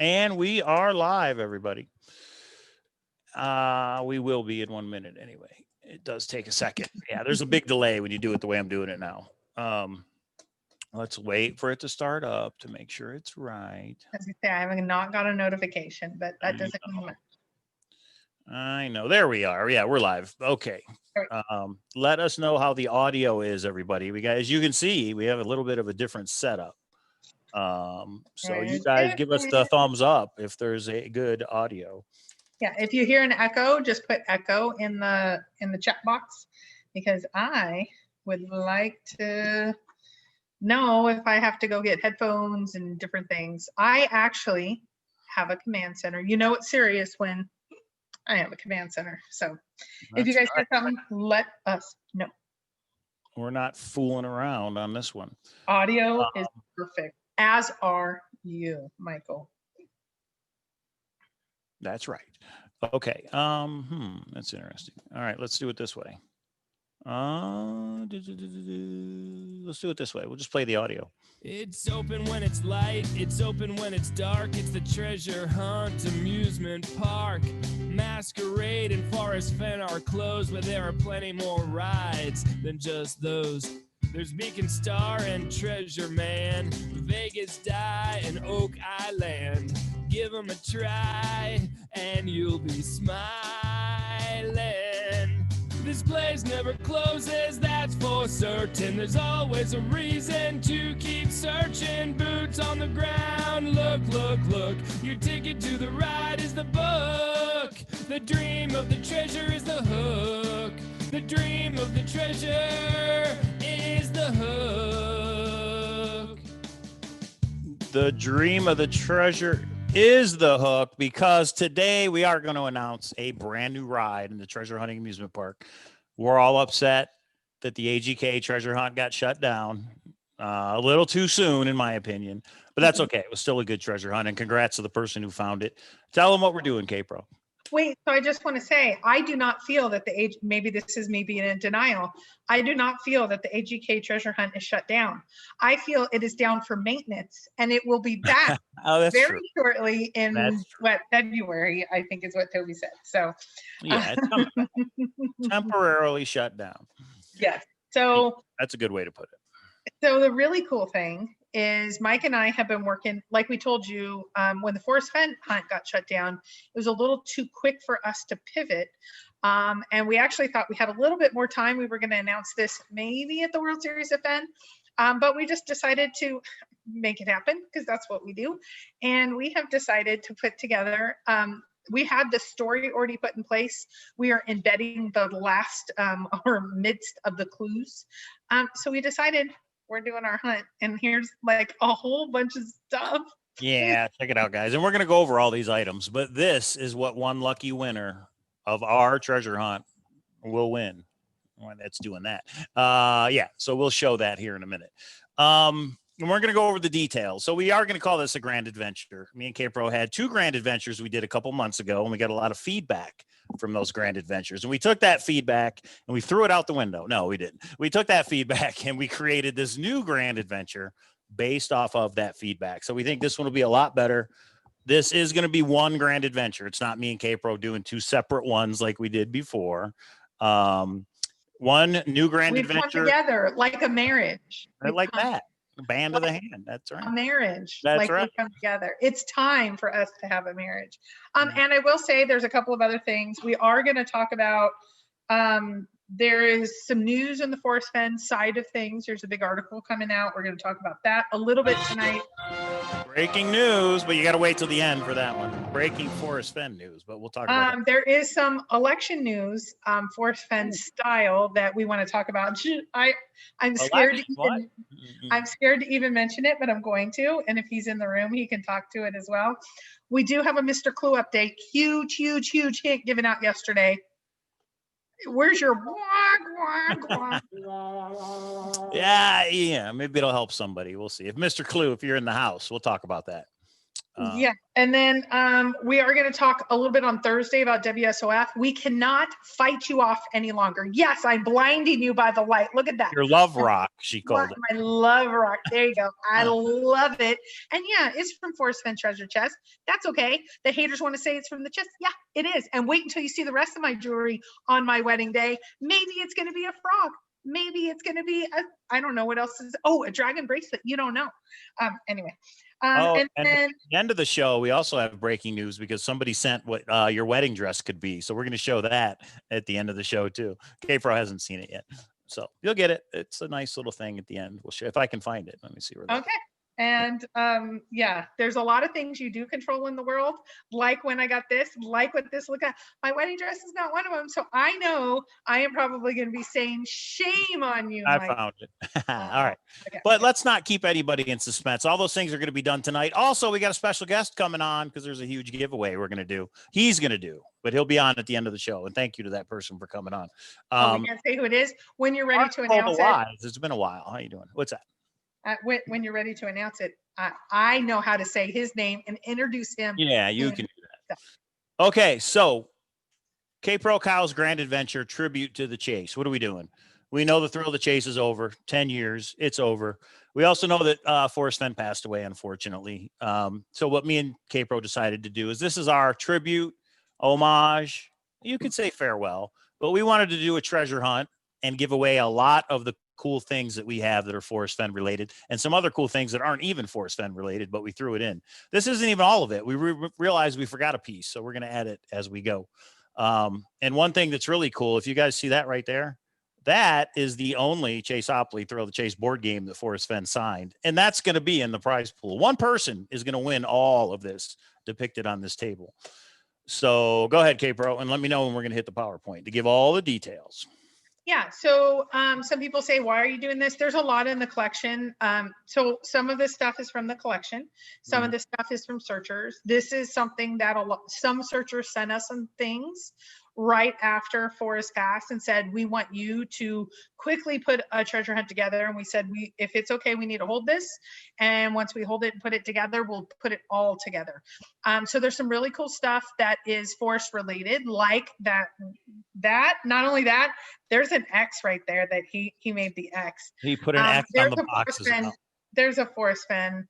And we are live, everybody. We will be in 1 minute anyway. It does take a second. Yeah, there's a big delay when you do it the way I'm doing it now. Let's wait for it to start up to make sure it's right. As you say, I have not got a notification, but that doesn't mean much. I know. There we are. Yeah, we're live. Okay. Let us know how the audio is, everybody. We got, as you can see, we have a little bit of a different setup. So you guys give us the thumbs up if there's a good audio. Yeah, if you hear an echo, just put echo in the chat box, because I would like to know if I have to go get headphones and different things. I actually have a command center. You know it's serious when I have a command center. So if you guys hear something, let us know. We're not fooling around on this one. Audio is perfect, as are you, Michael. That's right. Okay. That's interesting. All right, let's do it this way. Let's do it this way. We'll just play the audio. It's open when it's light, it's open when it's dark. It's the treasure hunt amusement park. Masquerade and Forrest Fenn are closed, but there are plenty more rides than just those. There's Beacon Star and Treasure Man, Vegas Die and Oak Island. Give them a try and you'll be smiling. This place never closes, that's for certain. There's always a reason to keep searching. Boots on the ground, look, look, look. Your ticket to the ride is the book. The dream of the treasure is the hook. The dream of the treasure is the hook. The dream of the treasure is the hook, because today we are going to announce a brand new ride in the Treasure Hunting Amusement Park. We're all upset that the AGK treasure hunt got shut down a little too soon, in my opinion, but that's okay. It was still a good treasure hunt, and congrats to the person who found it. Tell them what we're doing, Kpro. Wait, so I just want to say, I do not feel that maybe this is me being in denial. I do not feel that the AGK treasure hunt is shut down. I feel it is down for maintenance, and it will be back very shortly in February, I think is what Toby said. So yeah, it's temporarily shut down. Yes. So that's a good way to put it. So the really cool thing is Mike and I have been working, like we told you, when the Forrest Fenn hunt got shut down, it was a little too quick for us to pivot. And we actually thought we had a little bit more time. We were going to announce this maybe at the World Series of Fenn, but we just decided to make it happen because that's what we do. And we have decided to put together, we had the story already put in place. We are embedding the last or midst of the clues. So we decided we're doing our hunt, and here's like a whole bunch of stuff. Yeah, check it out, guys. And we're going to go over all these items, but this is what one lucky winner of our treasure hunt will win. Well, that's doing that. Yeah, so we'll show that here in a minute. And we're going to go over the details. So we are going to call this a grand adventure. Me and Kpro had 2 grand adventures we did a couple months ago, and we got a lot of feedback from those grand adventures. And we took that feedback and we threw it out the window. No, we didn't. We took that feedback and we created this new grand adventure based off of that feedback. So we think this one will be a lot better. This is going to be one grand adventure. It's not me and Kpro doing 2 separate ones like we did before. One new grand adventure. Come together like a marriage. Like that. Band of the hand. That's right. A marriage. That's like right. We come together. It's time for us to have a marriage. And I will say there's a couple of other things we are going to talk about. There is some news on the Forrest Fenn side of things. There's a big article coming out. We're going to talk about that a little bit tonight. Breaking news, but you got to wait till the end for that one. Breaking Forrest Fenn news, but we'll talk about that. There is some election news, Forrest Fenn style, that we want to talk about. I'm scared to even mention it, but I'm going to. And if he's in the room, he can talk to it as well. We do have a Mr. Clue update. Huge hint given out yesterday. Where's your yeah, maybe it'll help somebody. We'll see. If Mr. Clue, if you're in the house, we'll talk about that. Yeah, and then we are going to talk a little bit on Thursday about WSOF. We cannot fight you off any longer. Yes, I'm blinding you by the light. Look at that. Your love rock, she called it. My love rock. There you go. I love it. And yeah, it's from Forrest Fenn Treasure Chest. That's okay. The haters want to say it's from the chest. Yeah, it is. And wait until you see the rest of my jewelry on my wedding day. Maybe it's going to be a frog. Maybe it's going to be I don't know what else is. Oh, a dragon bracelet. You don't know. Anyway. And then at the end of the show, we also have breaking news because somebody sent what your wedding dress could be. So we're going to show that at the end of the show too. Kpro hasn't seen it yet, so you'll get it. It's a nice little thing at the end. We'll show if I can find it. Let me see where. Okay. And yeah, there's a lot of things you do control in the world, like when I got this, like what this look at. My wedding dress is not one of them. So I know I am probably going to be saying shame on you. I found it. All right. Okay. But let's not keep anybody in suspense. All those things are going to be done tonight. Also, we got a special guest coming on because there's a huge giveaway we're going to do. He's going to do, but he'll be on at the end of the show. And thank you to that person for coming on. We can't say who it is when you're ready to announce it. It's been a while. How you doing? What's that? When you're ready to announce it, I know how to say his name and introduce him. Yeah, you can do that. Okay, so Kpro Cow's Grand Adventure tribute to the chase. What are we doing? We know the thrill of the chase is over. 10 years, it's over. We also know that Forrest Fenn passed away, unfortunately. So what me and Kpro decided to do is this is our tribute, homage. You could say farewell, but we wanted to do a treasure hunt and give away a lot of the cool things that we have that are Forrest Fenn related and some other cool things that aren't even Forrest Fenn related, but we threw it in. This isn't even all of it. We realized we forgot a piece, so we're going to add it as we go. And one thing that's really cool, if you guys see that right there, that is the only Chaseopoly Thrill of the Chase board game that Forrest Fenn signed, and that's going to be in the prize pool. One person is going to win all of this depicted on this table. So go ahead, Kpro, and let me know when we're going to hit the PowerPoint to give all the details. Yeah, so some people say, why are you doing this? There's a lot in the collection. So some of this stuff is from the collection. Some of this stuff is from searchers. This is something that some searchers sent us some things right after Forrest passed and said, we want you to quickly put a treasure hunt together. And we said, if it's okay, we need to hold this. And once we hold it and put it together, we'll put it all together. So there's some really cool stuff that is Forrest related, like that, not only that, there's an X right there that he made the X. He put an X on the box as well. There's a Forrest Fenn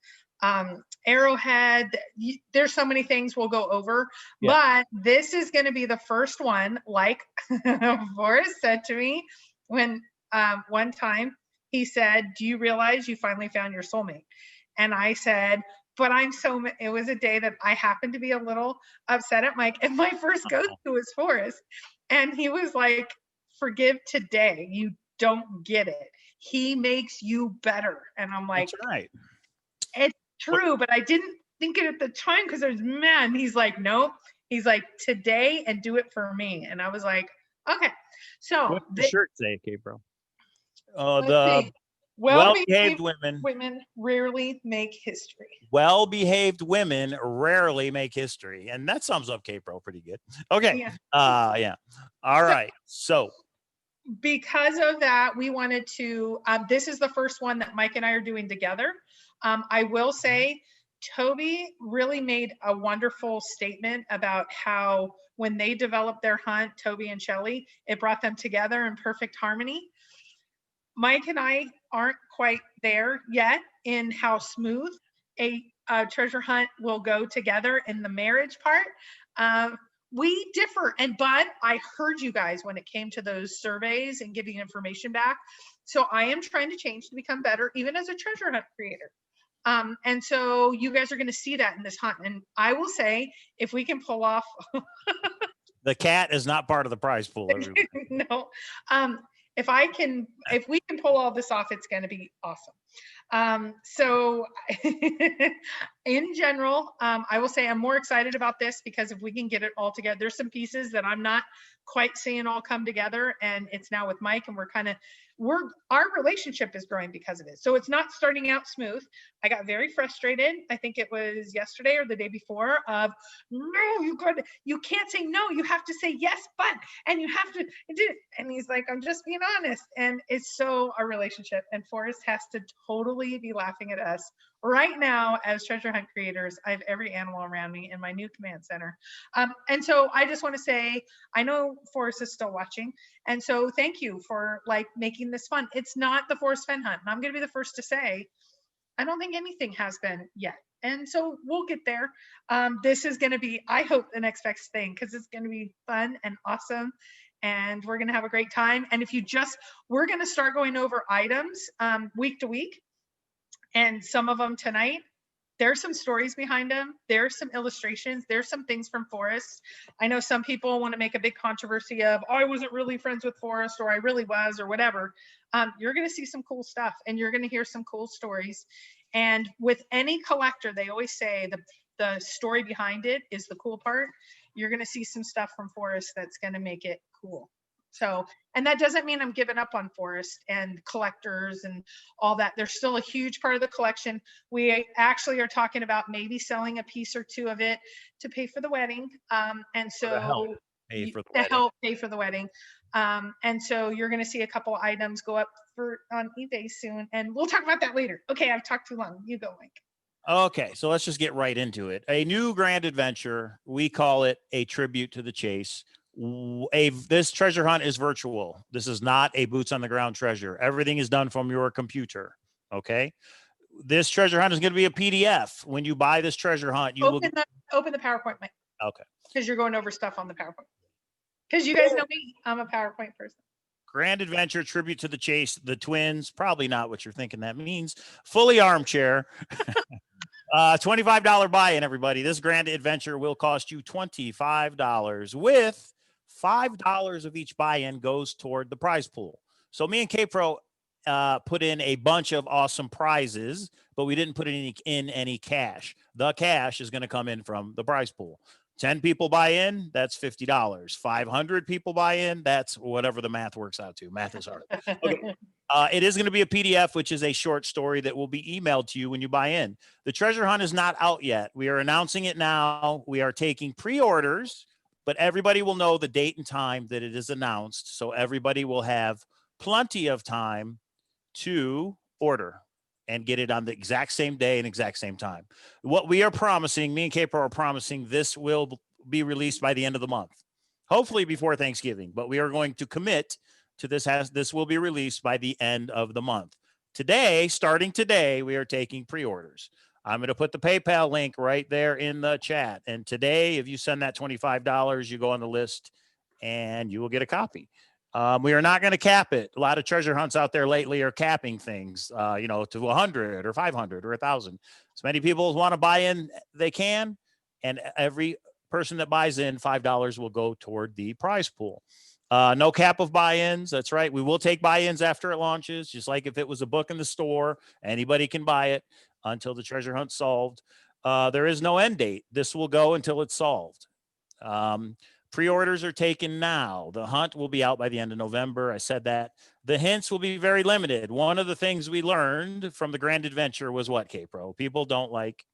arrowhead. There's so many things we'll go over, but this is going to be the first one, like Forrest said to me when one time he said, do you realize you finally found your soulmate? And I said, but it was a day that I happened to be a little upset at Mike, and my first go-to was Forrest. And he was like, forgive today. You don't get it. He makes you better. And I'm like, that's right. It's true, but I didn't think it at the time because there's man. He's like, nope. He's like, today and do it for me. And I was like, okay. So what's the shirt say, Kpro? The well-behaved women rarely make history. Well-behaved women rarely make history, and that sums up Kpro pretty good. Okay. Yeah. All right. So because of that, we wanted to. This is the first one that Mike and I are doing together. I will say Toby really made a wonderful statement about how when they developed their hunt, Toby and Shelly, it brought them together in perfect harmony. Mike and I aren't quite there yet in how smooth a treasure hunt will go together in the marriage part. We differ, but I heard you guys when it came to those surveys and giving information back. So I am trying to change to become better, even as a treasure hunt creator. And so you guys are going to see that in this hunt. And I will say, if we can pull off. The cat is not part of the prize pool. No. If we can pull all this off, it's going to be awesome. So in general, I will say I'm more excited about this because if we can get it all together, there's some pieces that I'm not quite seeing all come together, and it's now with Mike, and our relationship is growing because of it. So it's not starting out smooth. I got very frustrated. I think it was yesterday or the day before of, no, you can't say no. You have to say yes, and you have to do it. And he's like, I'm just being honest. And it's so our relationship, and Forrest has to totally totally be laughing at us. Right now, as treasure hunt creators, I have every animal around me in my new command center. And so I just want to say, I know Forrest is still watching. And so thank you for like making this fun. It's not the Forrest Fenn hunt. And I'm going to be the first to say, I don't think anything has been yet. And so we'll get there. This is going to be, I hope, the next best thing, because it's going to be fun and awesome. And we're going to have a great time. And if you just, we're going to start going over items week to week. And some of them tonight, there's some stories behind them. There's some illustrations. There's some things from Forrest. I know some people want to make a big controversy of, oh, I wasn't really friends with Forrest, or I really was, or whatever. You're going to see some cool stuff, and you're going to hear some cool stories. And with any collector, they always say the story behind it is the cool part. You're going to see some stuff from Forrest that's going to make it cool. So, and that doesn't mean I'm giving up on Forrest and collectors and all that. They're still a huge part of the collection. We actually are talking about maybe selling a piece or two of it to pay for the wedding. And so to help pay for the to wedding. help pay for the wedding. And so you're going to see a couple of items go up on eBay soon, and we'll talk about that later. Okay, I've talked too long. You go, Mike. Okay, so let's just get right into it. A new grand adventure. We call it a tribute to the chase. This treasure hunt is virtual. This is not a boots on the ground treasure. Everything is done from your computer. Okay. This treasure hunt is going to be a PDF. When you buy this treasure hunt, you open the PowerPoint, Mike. Okay. Because you're going over stuff on the PowerPoint. Because you guys know me, I'm a PowerPoint person. Grand adventure, tribute to the chase, the twins. Probably not what you're thinking that means. Fully armchair. $25 buy-in, everybody. This grand adventure will cost you $25, with $5 of each buy-in goes toward the prize pool. So me and Kpro put in a bunch of awesome prizes, but we didn't put in any cash. The cash is going to come in from the prize pool. 10 people buy in, that's $50. 500 people buy in, that's whatever the math works out to. Math is hard. Okay. It is going to be a PDF, which is a short story that will be emailed to you when you buy in. The treasure hunt is not out yet. We are announcing it now. We are taking pre-orders, but everybody will know the date and time that it is announced. So everybody will have plenty of time to order and get it on the exact same day and exact same time. What we are promising, me and Kpro are promising, this will be released by the end of the month, hopefully before Thanksgiving, but we are going to commit to this will be released by the end of the month. Today, starting today, we are taking pre-orders. I'm going to put the PayPal link right there in the chat. And today, if you send that $25, you go on the list and you will get a copy. We are not going to cap it. A lot of treasure hunts out there lately are capping things, to 100 or 500 or 1,000. As many people want to buy in, they can. And every person that buys in, $5 will go toward the prize pool. No cap of buy-ins. That's right. We will take buy-ins after it launches, just like if it was a book in the store, anybody can buy it until the treasure hunt's solved. There is no end date. This will go until it's solved. Pre-orders are taken now. The hunt will be out by the end of November. I said that. The hints will be very limited. One of the things we learned from the grand adventure was what, Kpro? People don't like.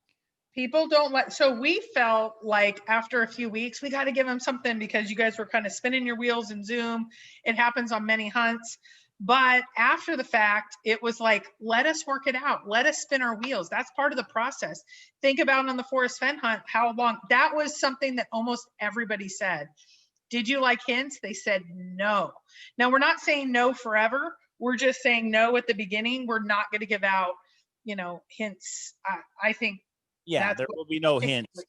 So we felt like after a few weeks, we got to give them something, because you guys were kind of spinning your wheels in Zoom. It happens on many hunts. But after the fact, it was like, let us work it out. Let us spin our wheels. That's part of the process. Think about on the Forrest Fenn hunt, how long. That was something that almost everybody said. Did you like hints? They said no. Now, we're not saying no forever. We're just saying no at the beginning. We're not going to give out, hints. I think. Yeah, there will be no hints.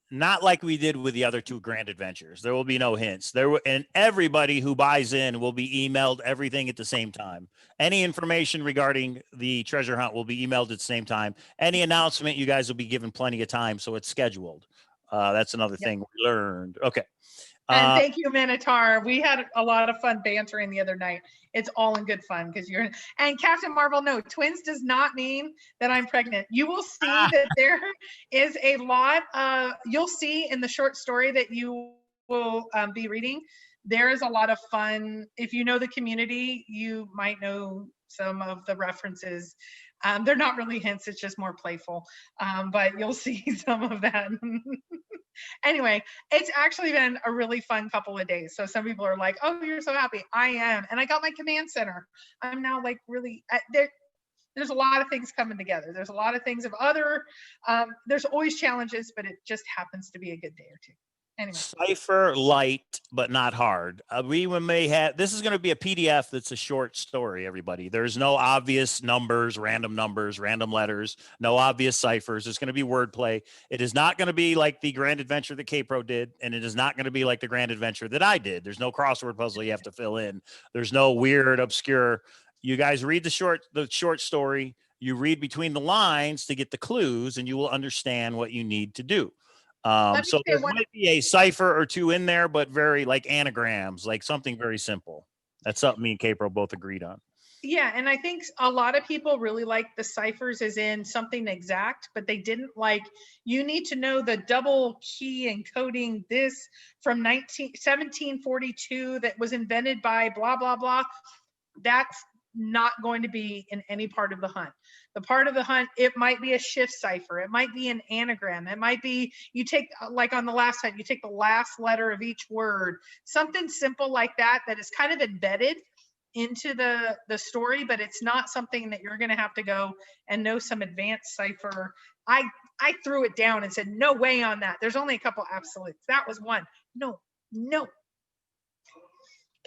Not like we did with the other two grand adventures. There will be no hints. And everybody who buys in will be emailed everything at the same time. Any information regarding the treasure hunt will be emailed at the same time. Any announcement, you guys will be given plenty of time, so it's scheduled. That's another thing we learned. Okay. And thank you, Minotaur. We had a lot of fun bantering the other night. It's all in good fun because and Captain Marvel, no, twins does not mean that I'm pregnant. You will see that there is a lot you'll see in the short story that you will be reading. There is a lot of fun. If you know the community, you might know some of the references. They're not really hints, it's just more playful. But you'll see some of that. Anyway, it's actually been a really fun couple of days. So some people are like, oh, you're so happy. I am. And I got my command center. I'm now like really, there's a lot of things coming together. There's a lot of things of other, there's always challenges, but it just happens to be a good day or two. Anyway. Cipher light, but not hard. We may have, this is going to be a PDF that's a short story, everybody. There's no obvious numbers, random letters, no obvious ciphers. It's going to be wordplay. It is not going to be like the grand adventure that Kpro did, and it is not going to be like the grand adventure that I did. There's no crossword puzzle you have to fill in. There's no weird, obscure. You guys read the short story. You read between the lines to get the clues, and you will understand what you need to do. So there might be a cipher or two in there, but very like anagrams, like something very simple. That's something me and Kpro both agreed on. Yeah, and I think a lot of people really like the ciphers as in something exact, but they didn't like, you need to know the double key encoding this from 1742 that was invented by blah, blah, blah. That's not going to be in any part of the hunt. The part of the hunt, it might be a shift cipher. It might be an anagram. It might be, you take, like on the last hunt, you take the last letter of each word, something simple like that, that is kind of embedded into the story, but it's not something that you're going to have to go and know some advanced cipher. I threw it down and said, no way on that. There's only a couple absolutes. That was one. No.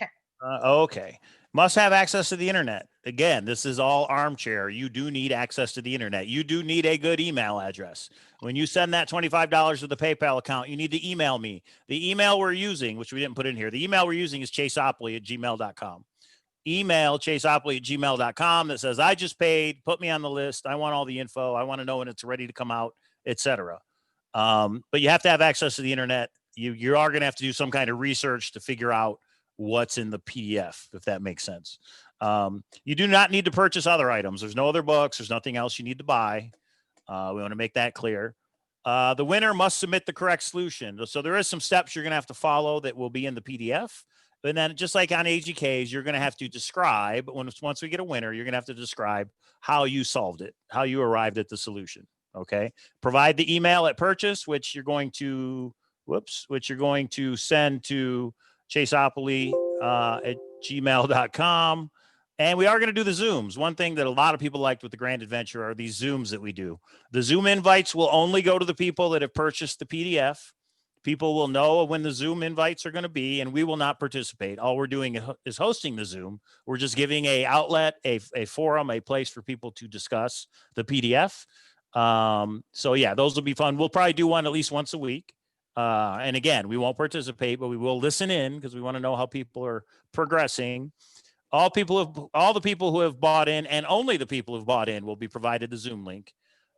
Okay. Okay. Must have access to the internet. Again, this is all armchair. You do need access to the internet. You do need a good email address. When you send that $25 to the PayPal account, you need to email me. The email we're using, which we didn't put in here, the email we're using is chaseopoly@gmail.com. Email chaseopoly@gmail.com that says, I just paid, put me on the list. I want all the info. I want to know when it's ready to come out, etc. But you have to have access to the internet. You are going to have to do some kind of research to figure out what's in the PDF, if that makes sense. You do not need to purchase other items. There's no other books. There's nothing else you need to buy. We want to make that clear. The winner must submit the correct solution. So there is some steps you're going to have to follow that will be in the PDF. And then just like on AGKs, you're going to have to describe, once we get a winner, you're going to have to describe how you solved it, how you arrived at the solution. Okay. Provide the email at purchase, which you're going to send to chaseopoly at gmail.com. And we are going to do the Zooms. One thing that a lot of people liked with the Grand Adventure are these Zooms that we do. The Zoom invites will only go to the people that have purchased the PDF. People will know when the Zoom invites are going to be, and we will not participate. All we're doing is hosting the Zoom. We're just giving a outlet, a forum, a place for people to discuss the PDF. So yeah, those will be fun. We'll probably do one at least once a week. And again, we won't participate, but we will listen in because we want to know how people are progressing. All the people who have bought in, and only the people who've bought in, will be provided the Zoom link.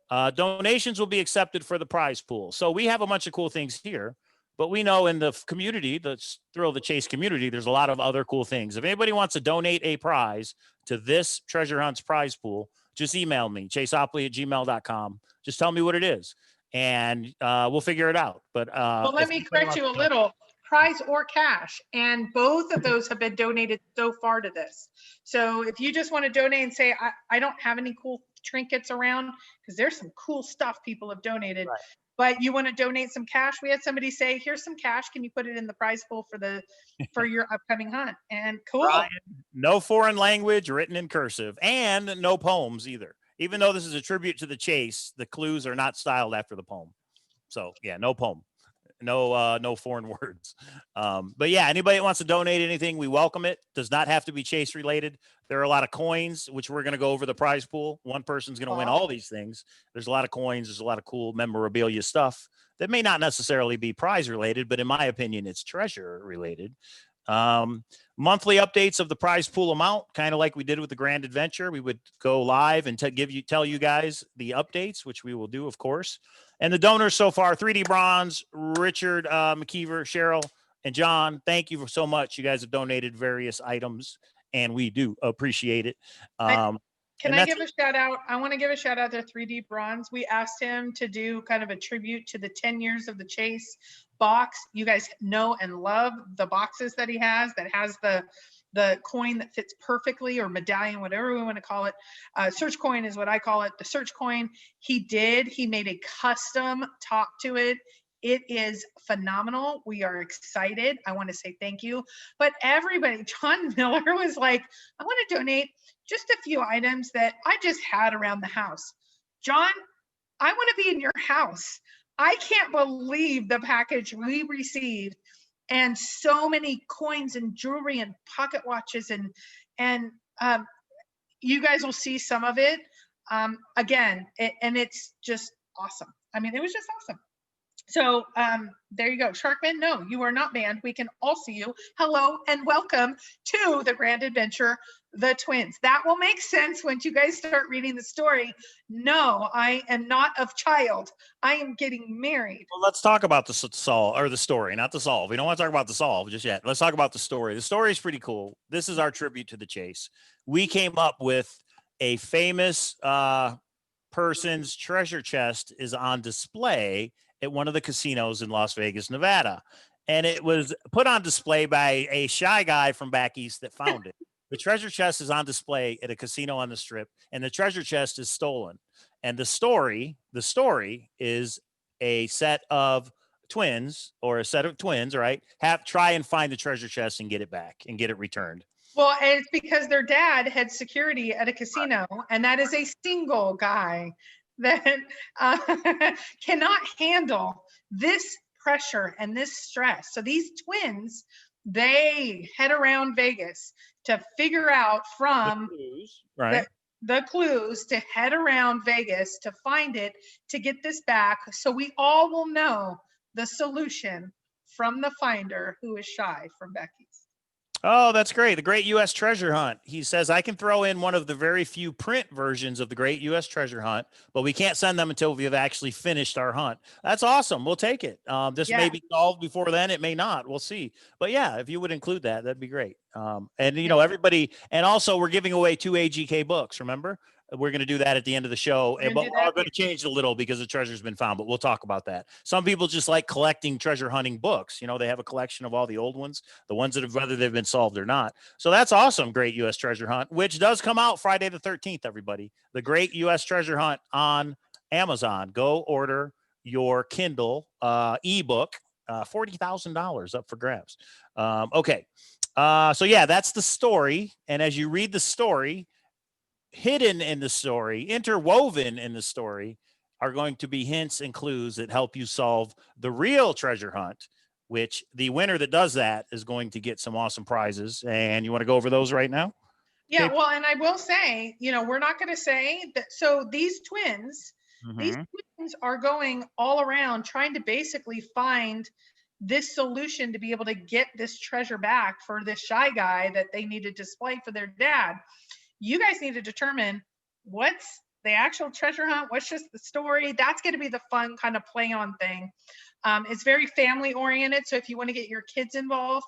Donations will be accepted for the prize pool. So we have a bunch of cool things here, but we know in the community, the Thrill the Chase community, there's a lot of other cool things. If anybody wants to donate a prize to this Treasure Hunts prize pool, just email me, chaseopoly@gmail.com. Just tell me what it is, and we'll figure it out. But well, let me correct you a little. Prize or cash, and both of those have been donated so far to this. So if you just want to donate and say, I don't have any cool trinkets around, because there's some cool stuff people have donated, right, but you want to donate some cash, we had somebody say, here's some cash, can you put it in the prize pool for your upcoming hunt? And cool. Brian, no foreign language written in cursive, and no poems either. Even though this is a tribute to the chase, the clues are not styled after the poem. So yeah, no poem. No foreign words. But yeah, anybody that wants to donate anything, we welcome it. Does not have to be chase related. There are a lot of coins, which we're going to go over the prize pool. One person's going to win all these things. There's a lot of coins. There's a lot of cool memorabilia stuff that may not necessarily be prize related, but in my opinion, it's treasure related. Monthly updates of the prize pool amount, kind of like we did with the Grand Adventure. We would go live and tell you guys the updates, which we will do, of course. And the donors so far, 3D Bronze, Richard McKeever, Cheryl, and John, thank you so much. You guys have donated various items, and we do appreciate it. Can I give a shout out? I want to give a shout out to 3D Bronze. We asked him to do kind of a tribute to the 10 years of the chase box. You guys know and love the boxes that he has, that has the coin that fits perfectly, or medallion, whatever we want to call it. Search coin is what I call it. The search coin, he made a custom top to it. It is phenomenal. We are excited. I want to say thank you. But everybody, John Miller was like, I want to donate just a few items that I just had around the house. John, I want to be in your house. I can't believe the package we received, and so many coins and jewelry and pocket watches, and you guys will see some of it again, and it's just awesome. I mean, it was just awesome. So there you go. Sharkman, no, you are not banned. We can all see you. Hello and welcome to the Grand Adventure, The Twins. That will make sense once you guys start reading the story. No, I am not of child. I am getting married. Well, let's talk about the solve or the story, not the solve. We don't want to talk about the solve just yet. Let's talk about the story. The story is pretty cool. This is our tribute to the chase. We came up with a famous person's treasure chest is on display at one of the casinos in Las Vegas, Nevada. And it was put on display by a shy guy from back east that found it. The treasure chest is on display at a casino on the Strip, and the treasure chest is stolen. And the story is a set of twins, or a set of twins, right? Try and find the treasure chest and get it back and get it returned. Well, and it's because their dad had security at a casino, and that is a single guy that cannot handle this pressure and this stress. So these twins, they head around Vegas to figure out from the clues to head around Vegas to find it, to get this back, so we all will know the solution from the finder, who is shy from Becky's. Oh, that's great. The Great U.S. Treasure Hunt. He says, I can throw in one of the very few print versions of the Great U.S. Treasure Hunt, but we can't send them until we have actually finished our hunt. That's awesome. We'll take it. This may be solved before then. It may not. We'll see. But yeah, if you would include that, that'd be great. And, you know, everybody, and also we're giving away 2 AGK books. Remember? We're going to do that at the end of the show, but we're going to change it a little because the treasure's been found, but we'll talk about that. Some people just like collecting treasure hunting books. You know, they have a collection of all the old ones, the ones that have, whether they've been solved or not. So that's awesome. Great U.S. Treasure Hunt, which does come out Friday the 13th, everybody. The Great U.S. Treasure Hunt on Amazon. Go order your Kindle ebook, $40,000 up for grabs. Okay. So yeah, that's the story. And as you read the story, hidden in the story, interwoven in the story, are going to be hints and clues that help you solve the real treasure hunt, which the winner that does that is going to get some awesome prizes. And you want to go over those right now? Yeah, well, and I will say, you know, we're not going to say that. So these twins are going all around trying to basically find this solution to be able to get this treasure back for this shy guy that they need to display for their dad. You guys need to determine what's the actual treasure hunt, what's just the story. That's going to be the fun kind of play on thing. It's very family oriented. So if you want to get your kids involved,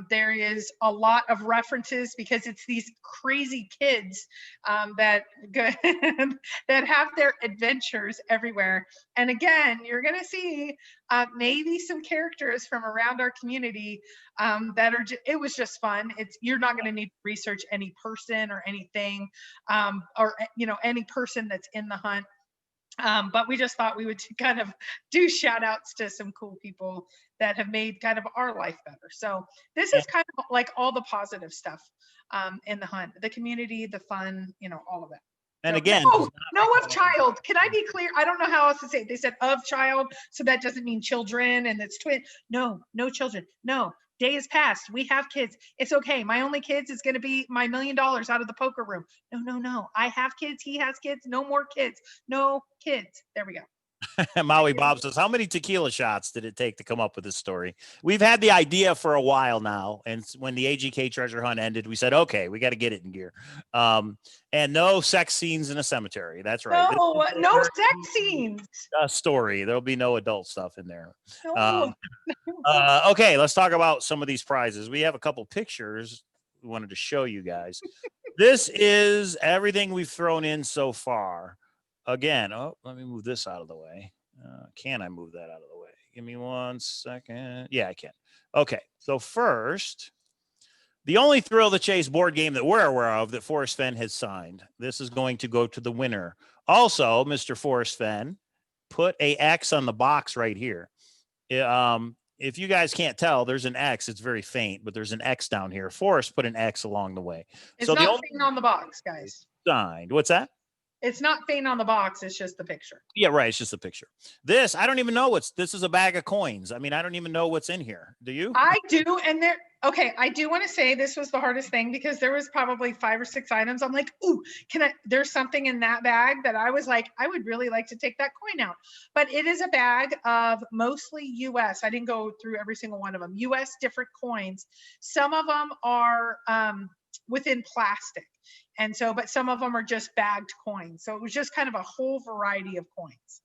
there is a lot of references because it's these crazy kids that have their adventures everywhere. And again, you're going to see maybe some characters from around our community that are it was just fun. You're not going to need to research any person or anything, or you know, any person that's in the hunt. But we just thought we would kind of do shout outs to some cool people that have made kind of our life better. So this is kind of like all the positive stuff in the hunt, the community, the fun, you know, all of it. And so, again, no of child. Can I be clear? I don't know how else to say it. They said of child, so that doesn't mean children and it's twin. No children. No. Day has passed. We have kids. It's okay. My only kids is going to be my $1 million out of the poker room. No. I have kids. He has kids. No more kids. No kids. There we go. Maui Bob says, how many tequila shots did it take to come up with this story? We've had the idea for a while now. And when the AGK treasure hunt ended, we said, okay, we got to get it in gear. And no sex scenes in a cemetery. That's right. No sex scenes. A story. There'll be no adult stuff in there. No. Okay, let's talk about some of these prizes. We have a couple pictures we wanted to show you guys. This is everything we've thrown in so far. Again, let me move this out of the way. Can I move that out of the way? Give me 1 second. Yeah, I can. Okay, so first, the only Thrill the Chase board game that we're aware of that Forrest Fenn has signed. This is going to go to the winner. Also, Mr. Forrest Fenn put a X on the box right here. if you guys can't tell, there's an X. It's very faint, but there's an X down here. Forrest put an X along the way. It's So the not only faint on the box, guys. signed. What's that? It's not faint on the box. It's just the picture. Yeah, right. It's just a picture. This, I don't even know this is a bag of coins. I mean, I don't even know what's in here. Do you? I do. And okay, I do want to say this was the hardest thing because there was probably 5 or 6 items. I'm like, ooh, there's something in that bag that I was like, I would really like to take that coin out. But it is a bag of mostly US. I didn't go through every single one of them. US different coins. Some of them are within plastic. And so, but some of them are just bagged coins. So it was just kind of a whole variety of coins.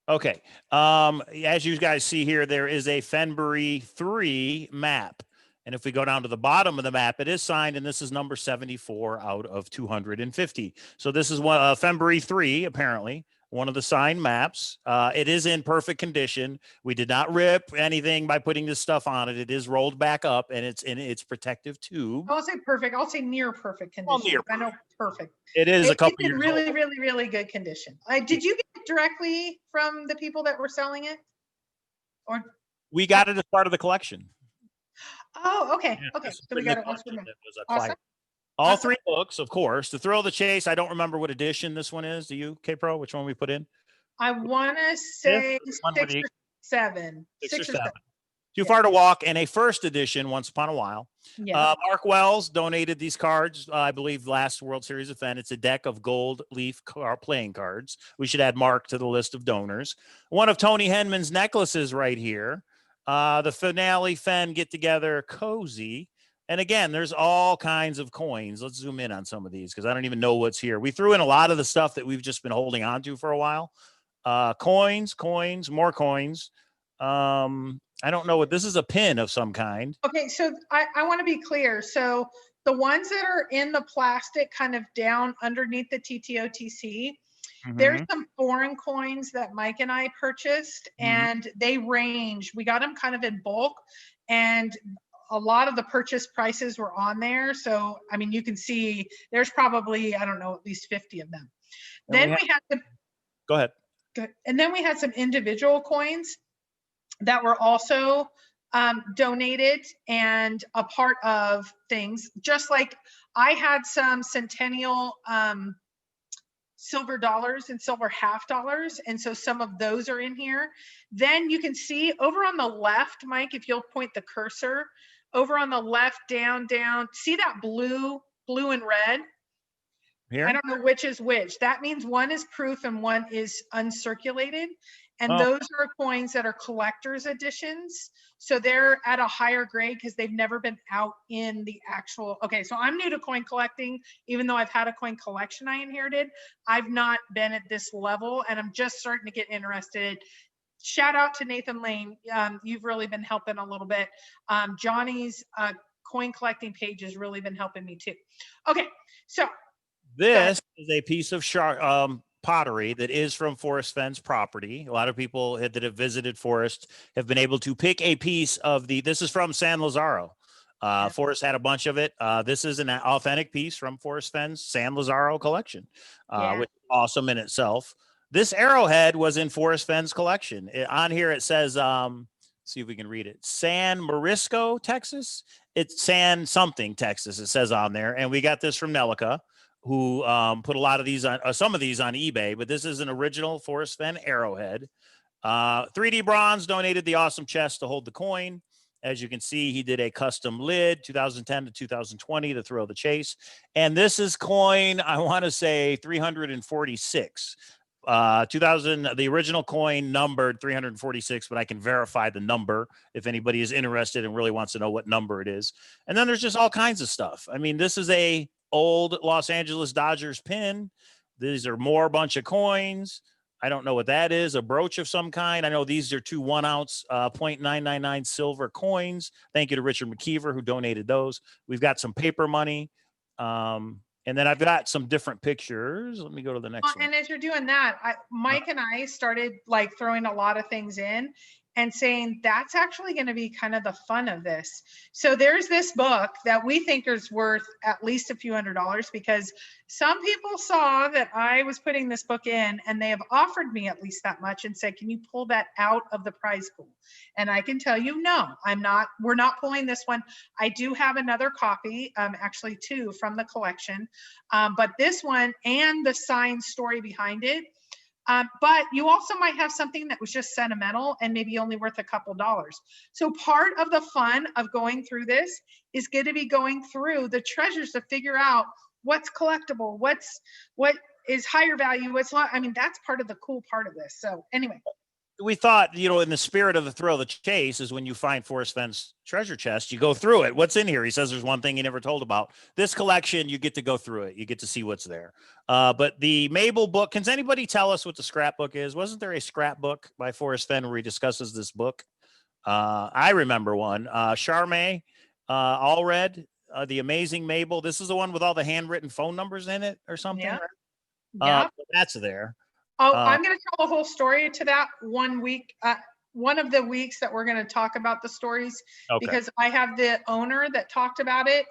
Okay. As you guys see here, there is a Fenbury 3 map. And if we go down to the bottom of the map, it is signed, and this is number 74 out of 250. So this is one Fenbury 3, apparently, one of the signed maps. It is in perfect condition. We did not rip anything by putting this stuff on it. It is rolled back up, and it's in its protective tube. I'll say perfect. I'll say near perfect condition. Well, near I know perfect. It is a couple it's in years really, old. really, really good condition. Did you get it directly from the people that were selling it? Or We got it as part of the collection. oh, okay, Yeah, okay. this So we was got it. the collection that was Awesome. acquired. All Awesome. 3 books, of course. To Thrill the Chase, I don't remember what edition this one is. Do you, Kpro? Which one we put in? I want to say one with 6 the- or 7. 6 or 6 or 7. 7. Too Yeah. Far to Walk, and a first edition, Once Upon a While. Yeah. Mark Wells donated these cards, I believe, last World Series event. It's a deck of gold leaf playing cards. We should add Mark to the list of donors. One of Tony Henman's necklaces right here. The finale Fenn get together cozy. And again, there's all kinds of coins. Let's zoom in on some of these because I don't even know what's here. We threw in a lot of the stuff that we've just been holding on to for a while. Coins, more coins. I don't know what this is, a pin of some kind. Okay, so I want to be clear. So the ones that are in the plastic kind of down underneath the TTOTC, there's some foreign coins that Mike and I purchased, and they range. We got them kind of in bulk, and a lot of the purchase prices were on there. So, I mean, you can see there's probably, I don't know, at least 50 of them. And Then we had some, go ahead. and then we had some individual coins that were also donated and a part of things. Just like I had some Centennial silver dollars and silver half dollars. And so some of those are in here. Then you can see over on the left, Mike, if you'll point the cursor, over on the left, down, see that blue and red? Here? I don't know which is which. That means one is proof and one is uncirculated. And Oh. those are coins that are collector's editions. So they're at a higher grade because they've never been out in the actual, okay, so I'm new to coin collecting, even though I've had a coin collection I inherited. I've not been at this level and I'm just starting to get interested. Shout out to Nathan Lane. You've really been helping a little bit. Johnny's coin collecting page has really been helping me too. Okay, so. This is a piece of pottery that is from Forrest Fenn's property. A lot of people that have visited Forrest have been able to pick a piece of this is from San Lazaro. Forrest had a bunch of it. This is an authentic piece from Forrest Fenn's San Lazaro collection, which is awesome in itself. This arrowhead was in Forrest Fenn's collection. On here it says, see if we can read it, San Morisco, Texas. It's San something, Texas, it says on there. And we got this from Nelica, who put a lot of these on, some of these on eBay, but this is an original Forrest Fenn arrowhead. 3D Bronze donated the awesome chest to hold the coin. As you can see, he did a custom lid, 2010 to 2020, to Thrill the Chase. And this is coin, I want to say 346. The original coin numbered 346, but I can verify the number if anybody is interested and really wants to know what number it is. And then there's just all kinds of stuff. I mean, this is a old Los Angeles Dodgers pin. These are more bunch of coins. I don't know what that is, a brooch of some kind. I know these are 2 1-ounce 0.999 silver coins. Thank you to Richard McKeever who donated those. We've got some paper money. And then I've got some different pictures. Let me go to the next one. And as you're doing that, Mike and I started like throwing a lot of things in. and saying that's actually going to be kind of the fun of this. So there's this book that we think is worth at least a few $100s, because some people saw that I was putting this book in and they have offered me at least that much and said, can you pull that out of the prize pool? And I can tell you, no, we're not pulling this one. I do have another copy, actually two from the collection, but this one and the signed story behind it. But you also might have something that was just sentimental and maybe only worth a couple dollars. So part of the fun of going through this is going to be going through the treasures to figure out what's collectible, what is higher value, what's not. I mean, that's part of the cool part of this. So anyway. We thought, you know, in the spirit of the thrill of the chase is when you find Forrest Fenn's treasure chest, you go through it. What's in here? He says there's one thing he never told about. This collection, you get to go through it. You get to see what's there. But the Mabel book, can anybody tell us what the scrapbook is? Wasn't there a scrapbook by Forrest Fenn where he discusses this book? I remember one. Charme, Allred, The Amazing Mabel. This is the one with all the handwritten phone numbers in it or something. Yeah. Right? That's there. Oh, I'm going to tell the whole story to that one week. One of the weeks that we're going to talk about the stories, because I have the owner that talked about it.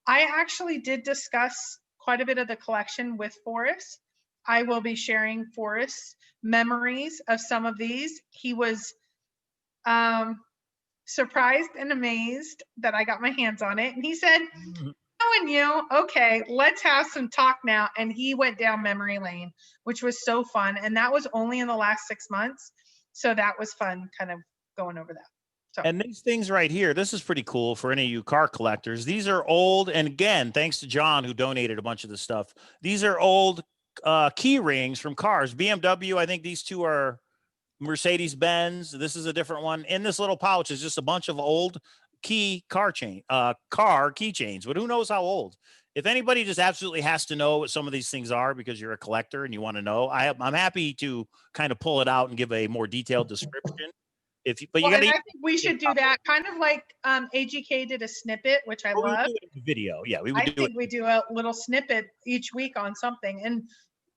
I actually did discuss quite a bit of the collection with Forrest. I will be sharing Forrest's memories of some of these. He was surprised and amazed that I got my hands on it. And he said, knowing you, okay, let's have some talk now. And he went down memory lane, which was so fun. And that was only in the last 6 months. So that was fun kind of going over that. So. And these things right here, this is pretty cool for any of you car collectors. These are old. And again, thanks to John, who donated a bunch of this stuff. These are old key rings from cars. BMW, I think these two are Mercedes-Benz. This is a different one. In this little pouch is just a bunch of old car keychains, but who knows how old. If anybody just absolutely has to know what some of these things are because you're a collector and you want to know, I'm happy to kind of pull it out and give a more detailed description. I think we should do that, kind of like AGK did a snippet, which I love. Video, yeah, we do a little snippet each week on something. And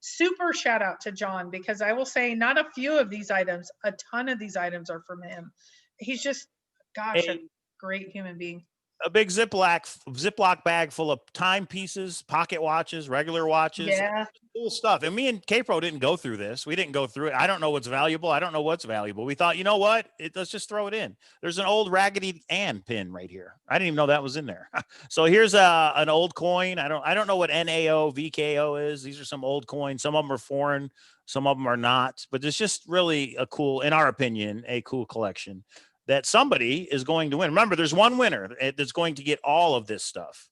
super shout out to John, because I will say not a few of these items, a ton of these items are from him. He's just, gosh, a great human being. A big Ziploc bag full of timepieces, pocket watches, regular watches. Yeah. Cool stuff. And me and Kpro didn't go through this. We didn't go through it. I don't know what's valuable. I don't know what's valuable. We thought, you know what? Let's just throw it in. There's an old Raggedy Ann pin right here. I didn't even know that was in there. So here's an old coin. I don't know what NAO, VKO is. These are some old coins. Some of them are foreign. Some of them are not. But it's just really a cool, in our opinion, a cool collection that somebody is going to win. Remember, there's one winner that's going to get all of this stuff.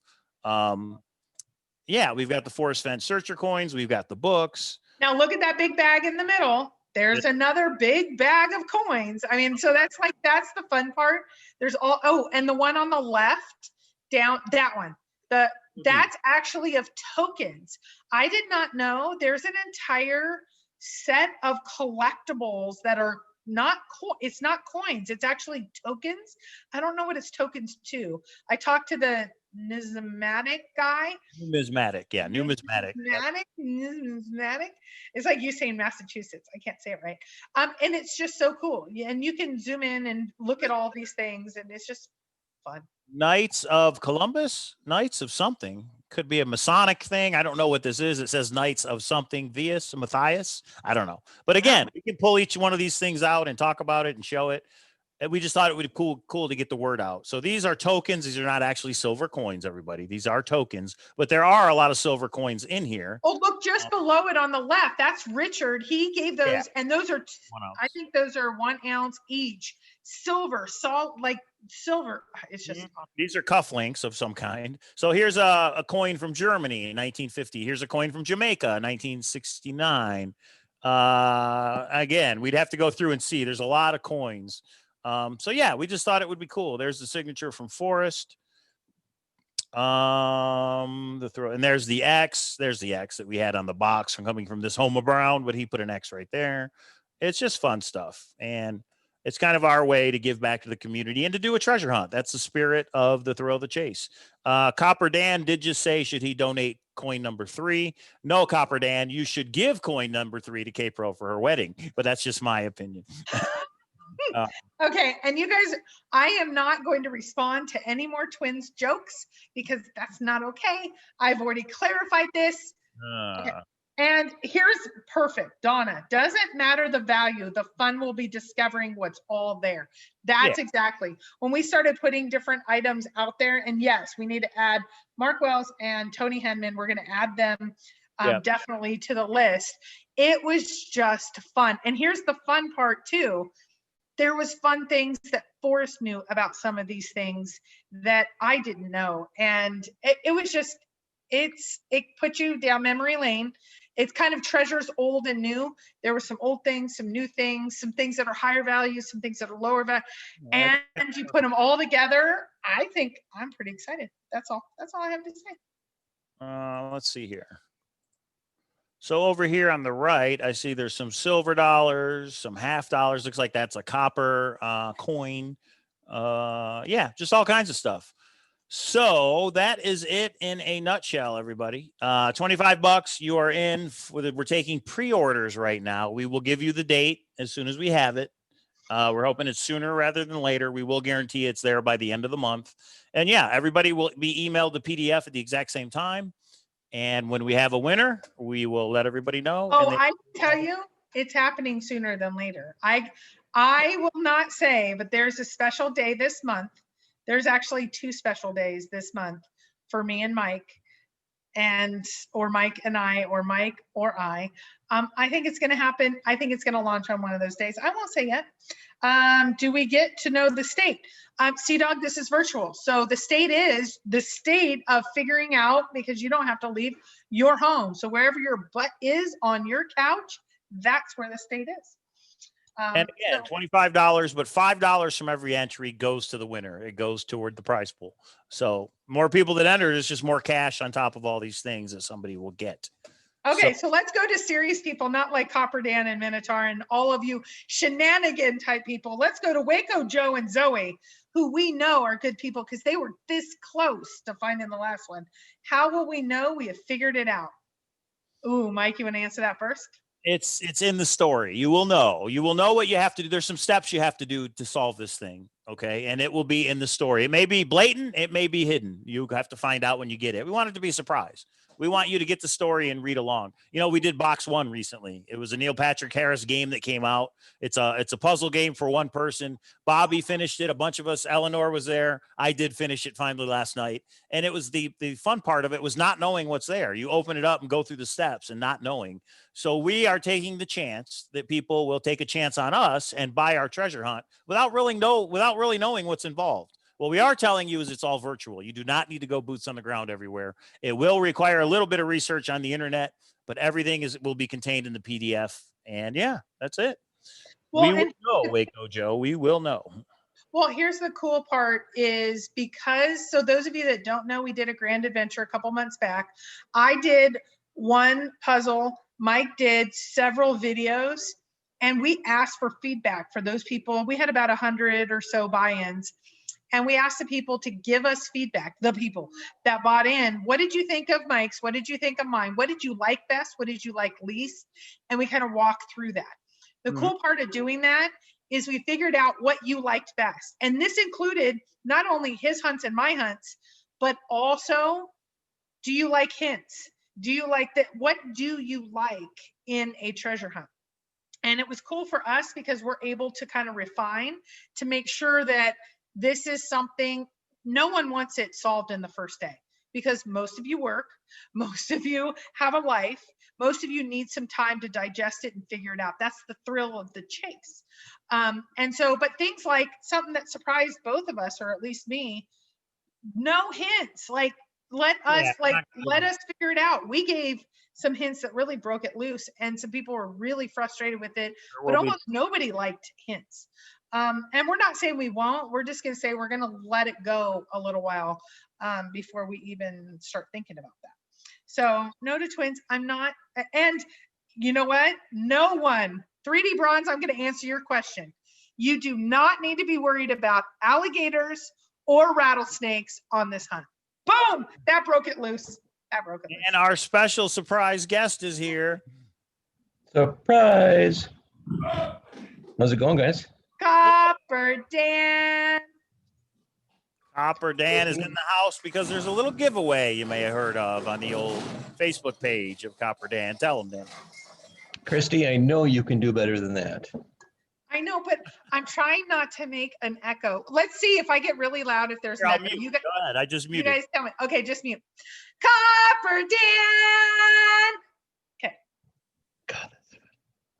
Yeah, we've got the Forrest Fenn searcher coins. We've got the books. Now look at that big bag in the middle. There's another big bag of coins. I mean, so that's the fun part. There's and the one on the left down, that one, that's actually of tokens. I did not know there's an entire set of collectibles that are it's not coins, it's actually tokens. I don't know what it's tokens to. I talked to the numismatic guy. Numismatic. Numismatic. It's like you saying Massachusetts. I can't say it right. And it's just so cool. Yeah, and you can zoom in and look at all these things, and it's just fun. Knights of Columbus, Knights of something. Could be a Masonic thing. I don't know what this is. It says Knights of something, Matthias. I don't know. But again, we can pull each one of these things out and talk about it and show it. And we just thought it would be cool to get the word out. So these are tokens. These are not actually silver coins, everybody. These are tokens, but there are a lot of silver coins in here. Oh, look just below it on the left. That's Richard. He gave those, and those are, I think those are 1 ounce each. Silver, silver. It's just these are cufflinks of some kind. So here's a coin from Germany in 1950. Here's a coin from Jamaica, 1969. Again, we'd have to go through and see. There's a lot of coins. So yeah, we just thought it would be cool. There's the signature from Forrest. And there's the X. There's the X that we had on the box coming from this Homa Brown, but he put an X right there. It's just fun stuff. And it's kind of our way to give back to the community and to do a treasure hunt. That's the spirit of the thrill of the chase. Copper Dan did just say, should he donate coin number 3? No, Copper Dan, you should give coin number 3 to Kpro for her wedding, but that's just my opinion. Okay, and you guys, I am not going to respond to any more twins jokes because that's not okay. I've already clarified this. Okay. And here's perfect, Donna. Doesn't matter the value, the fun will be discovering what's all there. That's exactly when we started putting different items out there. And yes, we need to add Mark Wells and Tony Henman. We're going to add them definitely to the list. It was just fun. And here's the fun part too. There was fun things that Forrest knew about some of these things that I didn't know. And it was just, it put you down memory lane. It's kind of treasures old and new. There were some old things, some new things, some things that are higher value, some things that are lower value. And you put them all together. I think I'm pretty excited. That's all I have to say. Let's see here. So over here on the right, I see there's some silver dollars, some half dollars. Looks like that's a copper coin. Yeah, just all kinds of stuff. So that is it in a nutshell, everybody. 25 bucks. You are in. We're taking pre-orders right now. We will give you the date as soon as we have it. We're hoping it's sooner rather than later. We will guarantee it's there by the end of the month. And yeah, everybody will be emailed the PDF at the exact same time. And when we have a winner, we will let everybody know. Oh, I tell you, it's happening sooner than later. I will not say, but there's a special day this month. There's actually 2 special days this month for me and Mike, or Mike and I, or Mike or I. I think it's going to happen. I think it's going to launch on one of those days. I won't say yet. Do we get to know the state? Dog, this is virtual. So the state is the state of figuring out, because you don't have to leave your home. So wherever your butt is on your couch, that's where the state is. And again, $25, but $5 from every entry goes to the winner. It goes toward the prize pool. So more people that enter, there's just more cash on top of all these things that somebody will get. Okay, so let's go to serious people, not like Copper Dan and Minotaur and all of you shenanigan type people. Let's go to Waco Joe and Zoe, who we know are good people because they were this close to finding the last one. How will we know? We have figured it out. Ooh, Mike, you want to answer that first? It's in the story. You will know. You will know what you have to do. There's some steps you have to do to solve this thing. Okay. And it will be in the story. It may be blatant. It may be hidden. You have to find out when you get it. We want it to be a surprise. We want you to get the story and read along. You know, we did box 1 recently. It was a Neil Patrick Harris game that came out. It's a puzzle game for one person. Bobby finished it. A bunch of us, Eleanor was there. I did finish it finally last night. And it was the fun part of it was not knowing what's there. You open it up and go through the steps and not knowing. So we are taking the chance that people will take a chance on us and buy our treasure hunt without really knowing what's involved. What we are telling you is it's all virtual. You do not need to go boots on the ground everywhere. It will require a little bit of research on the internet, but everything will be contained in the PDF. And yeah, that's it. Well, we will know, Waco Joe. We will know. Well, here's the cool part is because, so those of you that don't know, we did a grand adventure a couple months back. I did one puzzle. Mike did several videos, and we asked for feedback for those people. We had about 100 or so buy-ins. And we asked the people to give us feedback, the people that bought in. What did you think of Mike's? What did you think of mine? What did you like best? What did you like least? And we kind of walked through that. The cool part of doing that is we figured out what you liked best. And this included not only his hunts and my hunts, but also, do you like hints? Do you like that? What do you like in a treasure hunt? And it was cool for us because we're able to kind of refine to make sure that this is something, no one wants it solved in the first day because most of you work, most of you have a life, most of you need some time to digest it and figure it out. That's the thrill of the chase. And so, but things like something that surprised both of us, or at least me, no hints, like let us figure it out. We gave some hints that really broke it loose and some people were really frustrated with it, but almost nobody liked hints. And we're not saying we won't, we're just going to say we're going to let it go a little while before we even start thinking about that. So no to twins, I'm not, and you know what? No one, 3D Bronze, I'm going to answer your question. You do not need to be worried about alligators or rattlesnakes on this hunt. Boom, that broke it loose. That broke it loose. And our special surprise guest is here. Surprise. How's it going, guys? Copper Dan. Copper Dan is in the house because there's a little giveaway you may have heard of on the old Facebook page of Copper Dan. Tell him, Dan. Christy, I know you can do better than that. I know, but I'm trying not to make an echo. Let's see if I get really loud. If there's Here, an I'll echo. mute. You guys, Go ahead. I just you muted. guys tell me. Okay, just mute. Copper Dan. God,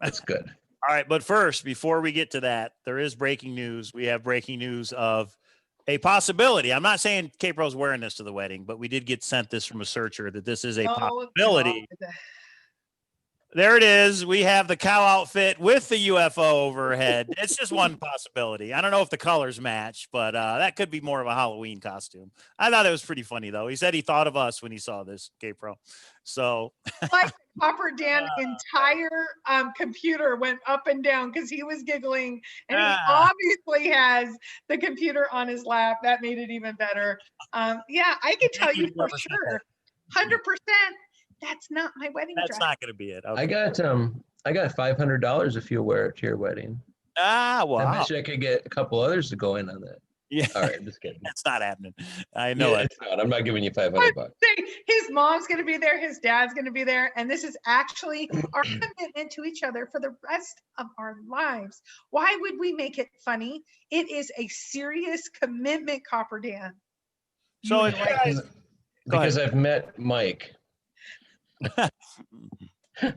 that's good. All right, but first, before we get to that, there is breaking news. We have breaking news of a possibility. I'm not saying Kpro's wearing this to the wedding, but we did get sent this from a searcher that this is a possibility. God. There it is. We have the cow outfit with the UFO overhead. It's just one possibility. I don't know if the colors match, but that could be more of a Halloween costume. I thought it was pretty funny, though. He said he thought of us when he saw this, Kpro. So Like Copper Dan entire computer went up and down because he was giggling, and he obviously has the computer on his lap. That made it even better. Yeah, I can tell you for sure, 100%. That's not my wedding dress. that's not going to be it. Okay. I got $500 if you wear it to your wedding. Wow. I bet you I could get a couple others to go in on that. Yeah. All right, I'm just kidding. That's not happening. I know Yeah, it. it's not. I'm not giving you $500. His mom's going to be there. His dad's going to be there. And this is actually our commitment to each other for the rest of our lives. Why would we make it funny? It is a serious commitment, Copper Dan. So if you guys, Because I've met Mike. I if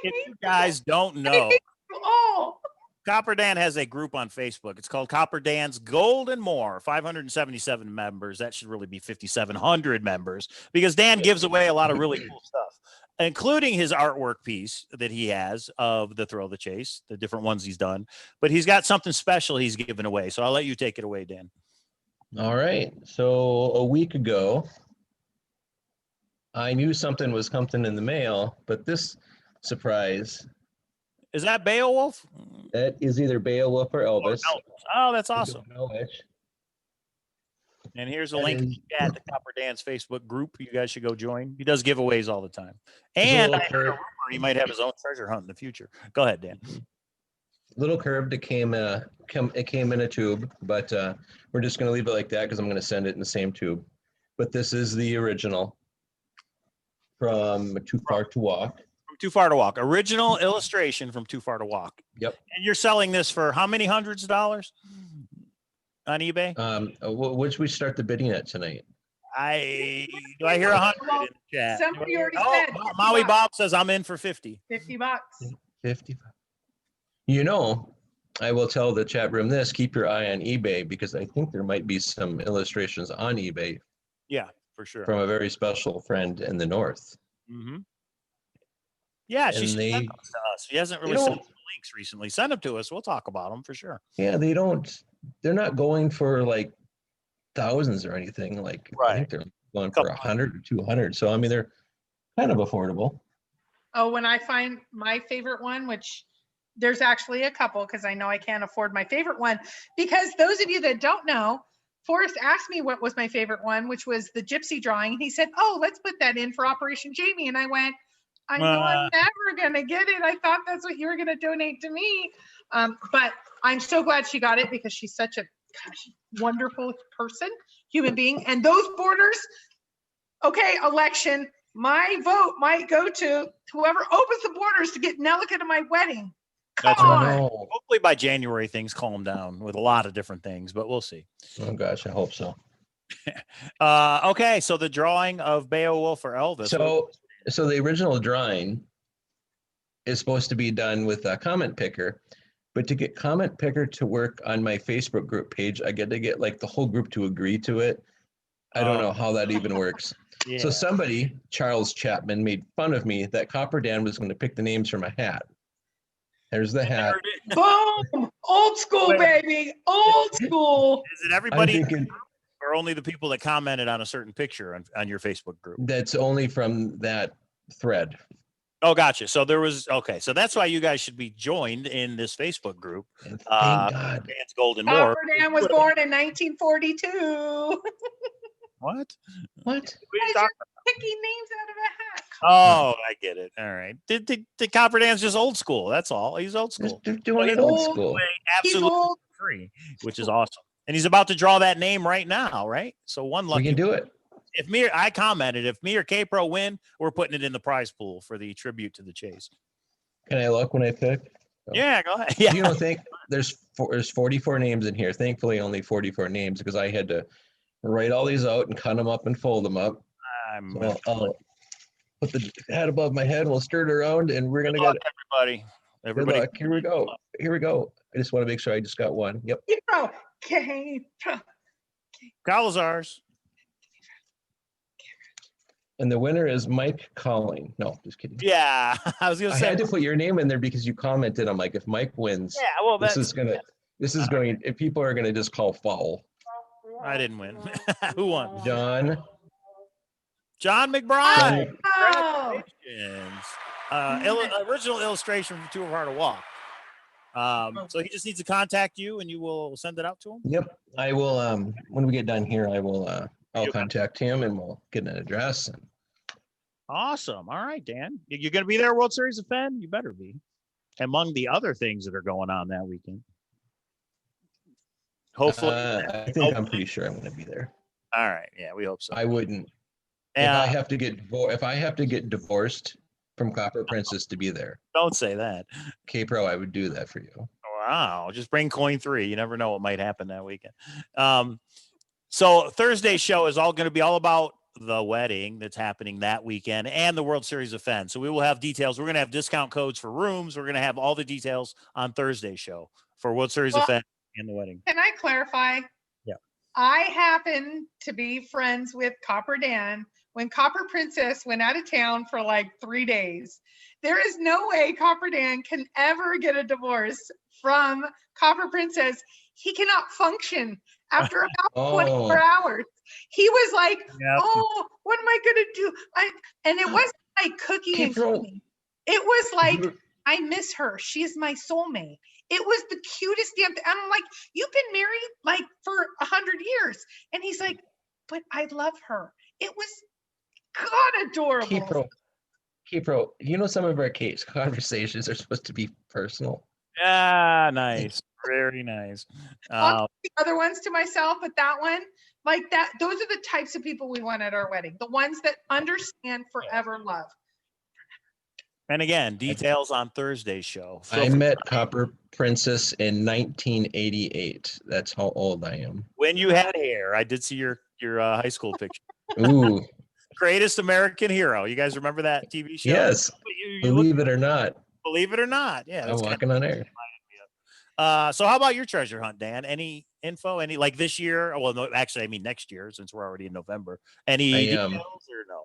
hate you guys don't I know, hate you all. Copper Dan has a group on Facebook. It's called Copper Dan's Gold and More. 577 members. That should really be 5,700 members because Dan gives away a lot of really cool stuff, including his artwork piece that he has of the Thrill of the Chase, the different ones he's done. But he's got something special he's giving away. So I'll let you take it away, Dan. All right. So a week ago, I knew something was coming in the mail, but this surprise, Is that Beowulf? that is either Beowulf or Elvis. Oh, that's I awesome. don't know which. And here's a That link is- at the Copper Dan's Facebook group. You guys should go join. He does giveaways all the time. There's a And little I heard a curve- rumor he might have his own treasure hunt in the future. Go ahead, Dan. Little curve that came in a tube, but we're just going to leave it like that because I'm going to send it in the same tube. But this is the original from Too Far to Walk. From Too Far to Walk. Original illustration from Too Far to Walk. Yep. And you're selling this for how many hundreds of dollars on eBay? Which we start the bidding at tonight. Do I hear 100 in the chat? Somebody already Oh, said Maui $50. Bob says I'm in for 50. $50. 55. You know, I will tell the chat room this, keep your eye on eBay because I think there might be some illustrations on eBay Yeah, for sure. from a very special friend in the north. Mm-hmm. Yeah, she And sent they- them to us. She hasn't really You know- sent the links recently. Send them to us. We'll talk about them for sure. Yeah, they're not going for like thousands or anything. Like I think they're going for 100 or 200. So I mean, they're kind of affordable. Oh, when I find my favorite one, which there's actually a couple because I know I can't afford my favorite one, because those of you that don't know, Forrest asked me what was my favorite one, which was the gypsy drawing. He said, oh, let's put that in for Operation Jamie. And I went, I know I'm never going to get it. I thought that's what you were going to donate to me. But I'm so glad she got it because she's such a wonderful person, human being. And those borders, okay, election, my vote might go to whoever opens the borders to get Nelica to my wedding. Come That's on. right. Hopefully by January things calm down with a lot of different things, but we'll see. Oh gosh, I hope so. Okay, so the drawing of Beowulf or Elvis. So the original drawing is supposed to be done with a comment picker, but to get comment picker to work on my Facebook group page, I get to get like the whole group to agree to it. I don't know how that even works. Yeah. So somebody, Charles Chapman, made fun of me that Copper Dan was going to pick the names from a hat. There's the hat. Boom! Old school, baby. Old school. Is it I'm everybody thinking or only the people that commented on a certain picture on your Facebook group? that's only from that thread. Oh, gotcha. So there was, okay. So that's why you guys should be joined in this Facebook group. And thank God. Dan's Golden More. Copper Dan was born in 1942. What? What? What are you Guys talking are picking names out of a hat. Oh, I get it. All right. The Copper Dan's just old school. That's all. He's old school. They're doing he's it old old. school. He's Absolutely old. free, which is awesome. And he's about to draw that name right now, right? So one lucky. We can do it. If me, I commented, if me or Kpro win, we're putting it in the prize pool for the tribute to the chase. Can I look when I pick? Oh. Yeah, go ahead. Yeah. You don't think there's 44 names in here? Thankfully, only 44 names because I had to write all these out and cut them up and fold them up. So I'll put the hat above my head. We'll stir it around, and we're gonna get everybody. Good luck. Here we go. Here we go. I just want to make sure I just got one. Yep. Kpro. Cowlazars. And the winner is Mike Calling. No, just kidding. Yeah, I was gonna I say. had to put your name in there because you commented. I'm like, if Mike wins, Yeah, well, this is going. If people are gonna just call foul. I didn't win. Who won? John McBride. Oh. Congratulations. Original illustration from Too Hard to Walk. So he just needs to contact you, and you will send it out to him. Yep, I will. When we get done here, I will. I'll contact him, and we'll get an address. And awesome. All right, Dan, you're going to be there, World Series of Fenn. You better be. Among the other things that are going on that weekend. Hopefully, I think I'm pretty sure I'm going to be there. All right. Yeah, we hope so. I wouldn't. If I have to get divorced from Copper Princess to be there. Don't say that. Kpro, I would do that for you. Wow. Just bring coin 3. You never know what might happen that weekend. So Thursday's show is all going to be all about the wedding that's happening that weekend and the World Series of Fenn. So we will have details. We're going to have discount codes for rooms. We're going to have all the details on Thursday's show for World Series of Fenn and the wedding. Can I clarify? Yeah. I happen to be friends with Copper Dan when Copper Princess went out of town for like 3 days. There is no way Copper Dan can ever get a divorce from Copper Princess. He cannot function after about 24 hours. He was like, oh, what am I going to do? And it wasn't like cookie and cleaning. It was like, I miss her. She's my soulmate. It was the cutest damn thing. I'm like, you've been married like for 100 years. And he's like, but I love her. It was God adorable. Kpro, you know, some of our conversations are supposed to be personal. Yeah, nice. Very nice. I'll keep the other ones to myself, but that one, like that, those are the types of people we want at our wedding. The ones that understand forever love. And again, details on Thursday's show. I met Copper Princess in 1988. That's how old I am. When you had hair. I did see your high school picture. Ooh. Greatest American Hero. You guys remember that TV show? Yes. Believe it or not. Believe it or not. Yeah. I'm walking on air. So how about your treasure hunt, Dan? Any info? Any like this year? Well, no, actually, I mean next year since we're already in November. Any details or no?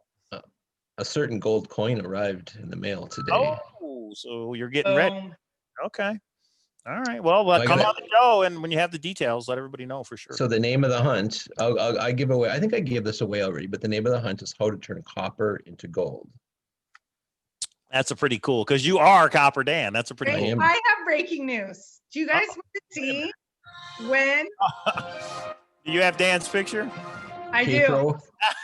A certain gold coin arrived in the mail today. Oh, so you're getting ready. Okay. All right. Well, come on the show, and when you have the details, let everybody know for sure. So the name of the hunt, I give away. I think I gave this away already, but the name of the hunt is how to turn copper into gold. That's a pretty cool because you are Copper Dan. That's a pretty cool. I have breaking news. Do you guys want to see when? Do you have Dan's picture? I do.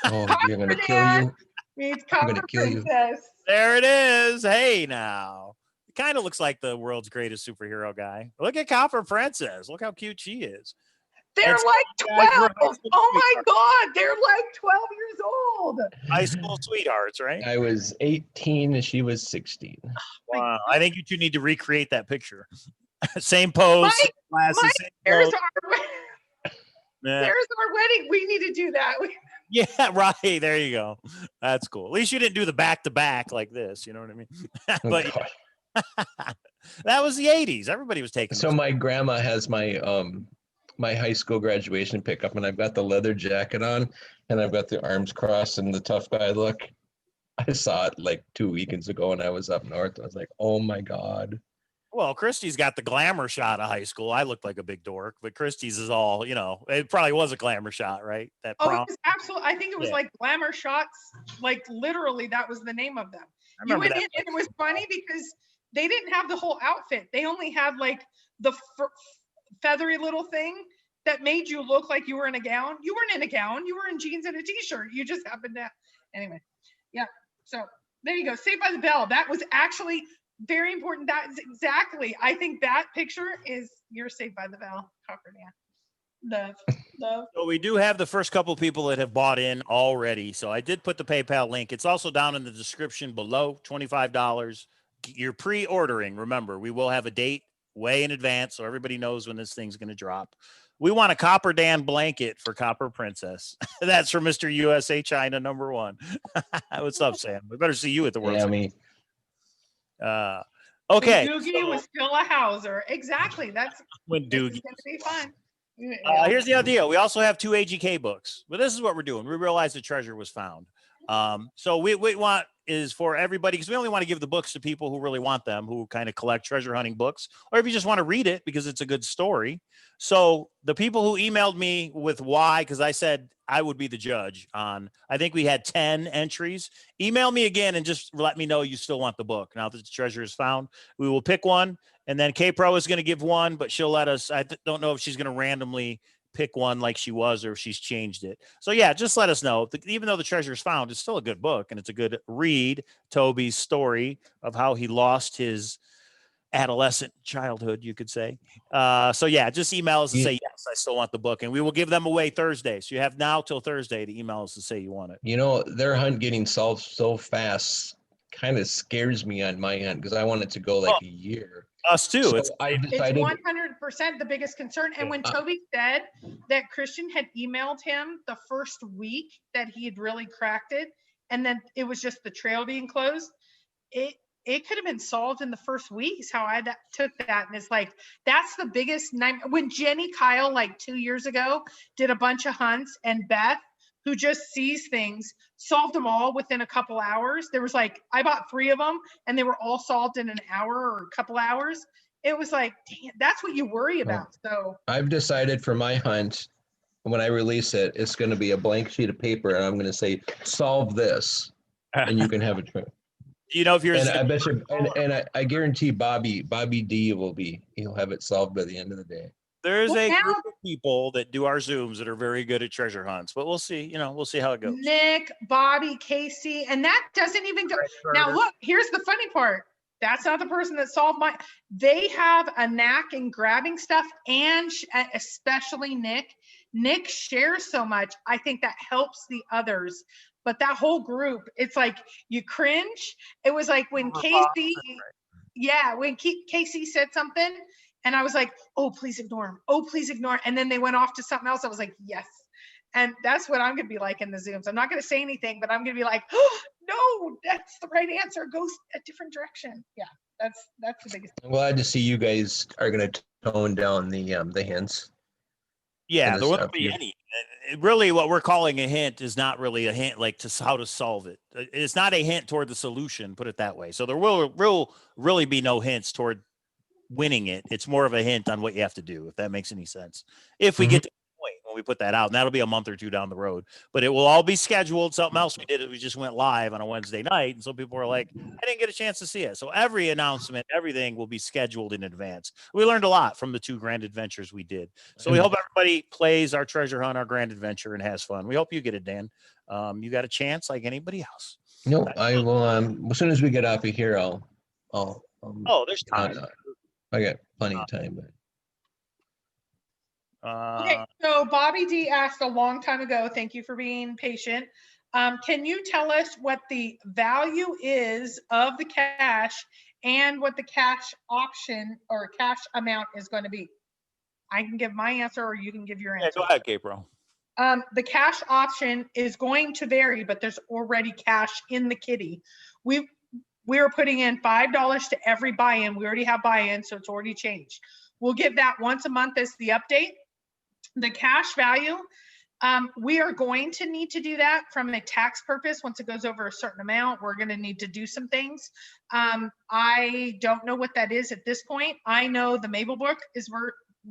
Oh, you're gonna kill you. Meets Copper Princess. There it is. Hey, now. It kind of looks like the world's greatest superhero guy. Look at Copper Princess. Look how cute she is. They're like 12. Oh my God. They're like 12 years old. High school sweethearts, right? I was 18 and she was 16. Wow. I think you two need to recreate that picture. Same pose. Glasses, there's our wedding. We need to do that. Yeah, right. There you go. That's cool. At least you didn't do the back to back like this. You know what I mean? But that was the 80s. Everybody was taking. So my grandma has my my high school graduation pickup, and I've got the leather jacket on, and I've got the arms crossed and the tough guy look. I saw it like 2 weekends ago, and I was up north. I was like, oh my God. Well, Christie's got the glamour shot of high school. I looked like a big dork, but Christie's is all, you know, it probably was a glamour shot, right? That it was absolutely. I think it was like glamour shots. Like literally, that was the name of them. You went in, and it was funny because they didn't have the whole outfit. They only had like the feathery little thing, that made you look like you were in a gown. You weren't in a gown. You were in jeans and a t-shirt. You just happened to, anyway. Yeah. So there you go. Saved by the Bell. That was actually very important. That is exactly, I think that picture is your Saved by the Bell cover. Yeah. Love. So we do have the first couple people that have bought in already. So I did put the PayPal link. It's also down in the description below, $25. You're pre-ordering. Remember, we will have a date way in advance so everybody knows when this thing's going to drop. We want a Copper Dan blanket for Copper Princess. That's for Mr. USA China #1. What's up, Sam? We better see you at the World Yeah, Series. me. Okay. Doogie was still a Hauser. Exactly. That's When this Doogie. is gonna be fun. Here's the idea. We also have 2 AGK books, but this is what we're doing. We realized the treasure was found. So we want is for everybody, because we only want to give the books to people who really want them, who kind of collect treasure hunting books, or if you just want to read it because it's a good story. So the people who emailed me with why, because I said I would be the judge on, I think we had 10 entries. Email me again and just let me know you still want the book. Now that the treasure is found, we will pick one, and then Kpro is going to give one, but she'll let us. I don't know if she's going to randomly pick one like she was or if she's changed it. So yeah, just let us know. Even though the treasure is found, it's still a good book and it's a good read. Toby's story of how he lost his adolescent childhood, you could say. So yeah, just email us and say, yes, I still want the book, and we will give them away Thursday. So you have now till Thursday to email us to say you want it. You know, their hunt getting solved so fast kind of scares me on my end because I want it to go like a year. Us too. So It's I It's decided 100% the biggest concern. And when Toby said that Christian had emailed him the first week that he had really cracked it, and then it was just the trail being closed, it could have been solved in the first week is how I took that. And it's like, that's the biggest nightmare. When Jenny Kyle, like 2 years ago, did a bunch of hunts, and Beth, who just sees things, solved them all within a couple hours. There was like, I bought 3 of them and they were all solved in an hour or a couple hours. It was like, damn, that's what you worry about. So I've decided for my hunt, when I release it, it's going to be a blank sheet of paper, and I'm going to say, solve this, and you can have a trip. You know, if you're, And I bet you, and I guarantee Bobby D he'll have it solved by the end of the day. there's Well, a now- group of people that do our Zooms that are very good at treasure hunts, but we'll see. You know, we'll see how it goes. Nick, Bobby, Casey, and that doesn't even go. Now look, here's the funny part. That's not the person that solved my. They have a knack in grabbing stuff, and especially Nick. Nick shares so much. I think that helps the others. But that whole group, it's like you cringe. It was like when Casey, when Casey said something, and I was like, "Oh, please ignore him. Oh, please ignore." And then they went off to something else. I was like, "Yes." And that's what I'm going to be like in the Zooms. I'm not going to say anything, but I'm going to be like, "Oh, no, that's the right answer. Go a different direction." Yeah, that's the biggest. I'm glad to see you guys are going to tone down the hints. Yeah, And there this won't stuff be here. any. Really, what we're calling a hint is not really a hint, like to how to solve it. It's not a hint toward the solution. Put it that way. So there will really be no hints toward winning it. It's more of a hint on what you have to do, if that makes any sense. If we get to the point when we put that out, and that'll be a month or 2 down the road, but it will all be scheduled. Something else we did is we just went live on a Wednesday night, and so people were like, I didn't get a chance to see it. So every announcement, everything will be scheduled in advance. We learned a lot from the 2 grand adventures we did. So we hope everybody plays our treasure hunt, our grand adventure, and has fun. We hope you get it, Dan. You got a chance like anybody else. No, I will. As soon as we get off of here, I'll. Oh, there's time. I got plenty of time, but. Okay, so Bobby D asked a long time ago, thank you for being patient. Can you tell us what the value is of the cash and what the cash option or cash amount is going to be? I can give my answer or you can give your answer. Yeah, go ahead, Kpro. The cash option is going to vary, but there's already cash in the kitty. We're putting in $5 to every buy-in. We already have buy-in, so it's already changed. We'll give that once a month as the update. The cash value, we are going to need to do that from a tax purpose. Once it goes over a certain amount, we're going to need to do some things. I don't know what that is at this point. I know the Mabel book is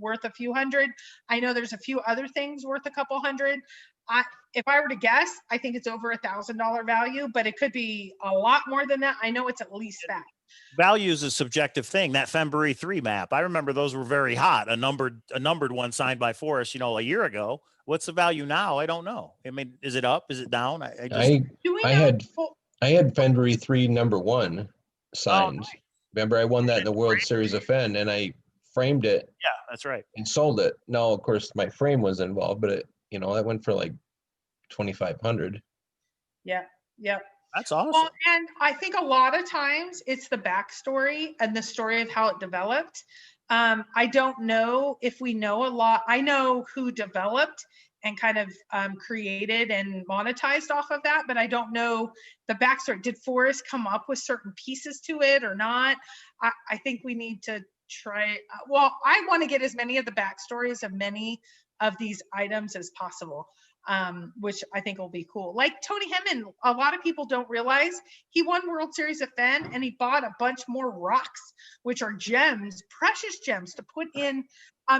worth a few hundred. I know there's a few other things worth a couple hundred. If I were to guess, I think it's over $1,000 value, but it could be a lot more than that. I know it's at least that. Value is a subjective thing. That February 3 map, I remember those were very hot. A numbered one signed by Forrest, a year ago. What's the value now? I don't know. I mean, is it up? Is it down? I had February 3 #1 signed. Nice. Remember, I won that in the World Series of Fenn, and I framed it. Yeah, that's right. And sold it. Now, of course, my frame was involved, but it, that went for like 2,500. Yeah. Yep. That's awesome. Well, and I think a lot of times it's the backstory and the story of how it developed. I don't know if we know a lot. I know who developed and kind of created and monetized off of that, but I don't know the backstory. Did Forrest come up with certain pieces to it or not? I think we need to try. Well, I want to get as many of the backstories of many of these items as possible. Which I think will be cool. Like Tony Hemman, a lot of people don't realize he won World Series of Fenn and he bought a bunch more rocks, which are gems, precious gems to put in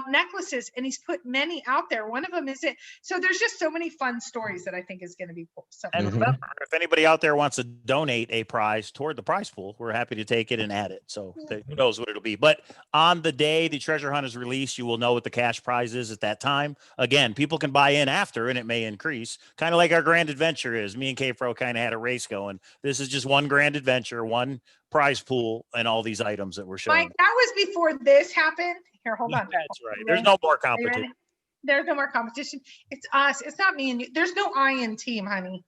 necklaces, and he's put many out there. One of them is it. So there's just so many fun stories that I think is going to be cool. So, and remember, if anybody out there wants to donate a prize toward the prize pool, we're happy to take it and add it. So who knows what it'll be. But on the day the treasure hunt is released, you will know what the cash prize is at that time. Again, people can buy in after and it may increase, kind of like our grand adventure is. Me and Kpro kind of had a race going. This is just one grand adventure, one prize pool, and all these items that we're showing. Mike, that was before this happened. Here, hold on. That's right. There's no more competition. There's no more competition. It's us. It's not me and you. There's no I in team, honey.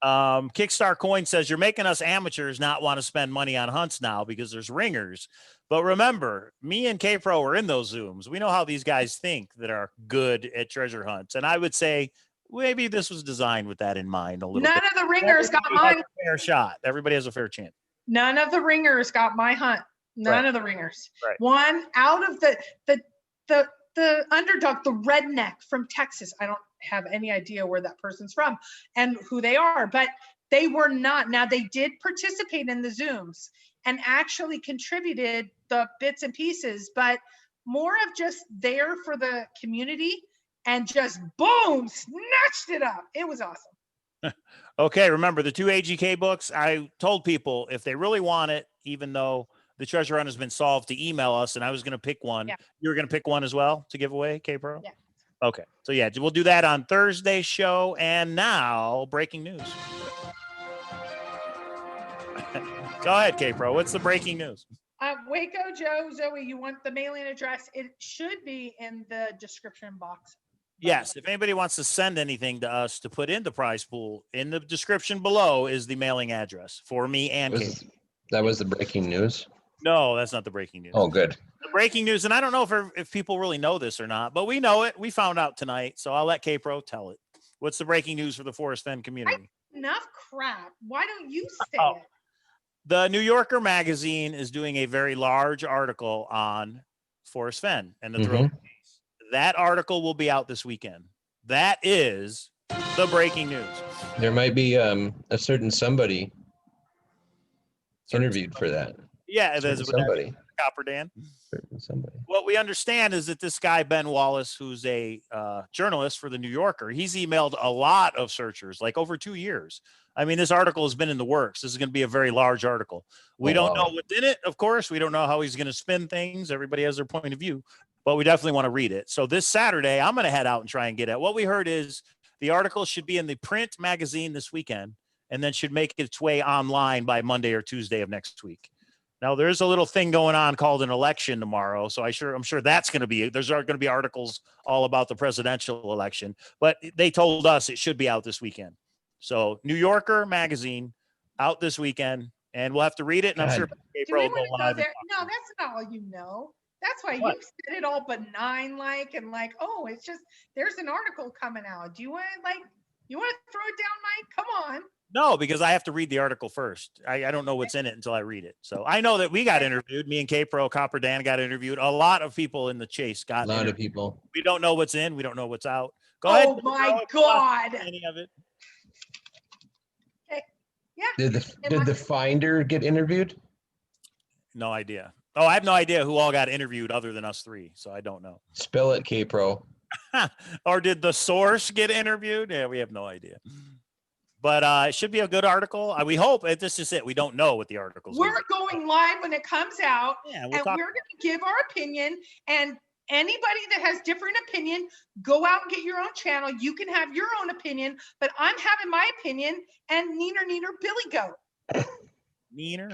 Kickstar Coin says you're making us amateurs not want to spend money on hunts now because there's ringers. But remember, me and Kpro are in those Zooms. We know how these guys think that are good at treasure hunts. And I would say maybe this was designed with that in mind a little bit. None of the ringers got mine. Fair shot. Everybody has a fair chance. None of the ringers got my hunt. None of the ringers. Right. One out of the underdog, the redneck from Texas. I don't have any idea where that person's from and who they are, but they were not. Now they did participate in the Zooms and actually contributed the bits and pieces, but more of just there for the community and just boom, snatched it up. It was awesome. Okay. Remember the 2 AGK books. I told people if they really want it, even though the treasure hunt has been solved, to email us, and I was going to pick one. Yeah. You were going to pick one as well to give away, Kpro? Yeah. Okay. So yeah, we'll do that on Thursday's show. And now breaking news. Go ahead, Kpro. What's the breaking news? Waco Joe, Zoe, you want the mailing address? It should be in the description box. Yes. If anybody wants to send anything to us to put in the prize pool, in the description below is the mailing address for me and Kpro. That was the breaking news? No, that's not the breaking news. Oh, good. The breaking news, and I don't know if people really know this or not, but we know it. We found out tonight, so I'll let Kpro tell it. What's the breaking news for the Forrest Fenn community? Enough crap. Why don't you say it? The New Yorker magazine is doing a very large article on Forrest Fenn and the thrill case. That article will be out this weekend. That is the breaking news. There might be a certain somebody interviewed for that. Yeah, there's somebody. Copper Dan. Somebody. What we understand is that this guy, Ben Wallace, who's a journalist for the New Yorker, he's emailed a lot of searchers, like over 2 years. I mean, this article has been in the works. This is going to be a very large article. We don't know what's in it, of course. We don't know how he's going to spin things. Everybody has their point of view, but we definitely want to read it. So this Saturday, I'm going to head out and try and get it. What we heard is the article should be in the print magazine this weekend and then should make its way online by Monday or Tuesday of next week. Now, there's a little thing going on called an election tomorrow. So I'm sure that's going to be, there's going to be articles all about the presidential election, but they told us it should be out this weekend. So New Yorker magazine out this weekend, and we'll have to read it. And I'm sure Kpro will go live. No, that's not all you know. That's why you said it all benign, and oh, it's just, there's an article coming out. Do you want to throw it down, Mike? Come on. No, because I have to read the article first. I don't know what's in it until I read it. So I know that we got interviewed. Me and Kpro, Copper Dan got interviewed. A lot of people in the chase got interviewed. A lot of people. We don't know what's in. We don't know what's out. Go ahead. Oh my God. Any of it. Okay. Yeah. Did the finder get interviewed? No idea. Oh, I have no idea who all got interviewed other than us three. So I don't know. Spill it, Kpro. Or did the source get interviewed? Yeah, we have no idea. But it should be a good article. We hope. This is it. We don't know what the article's We're gonna be. going live when it comes out, Yeah, and we'll talk. we're going to give our opinion. And anybody that has different opinion, go out and get your own channel. You can have your own opinion, but I'm having my opinion. And neener, Billy Goat. Meaner,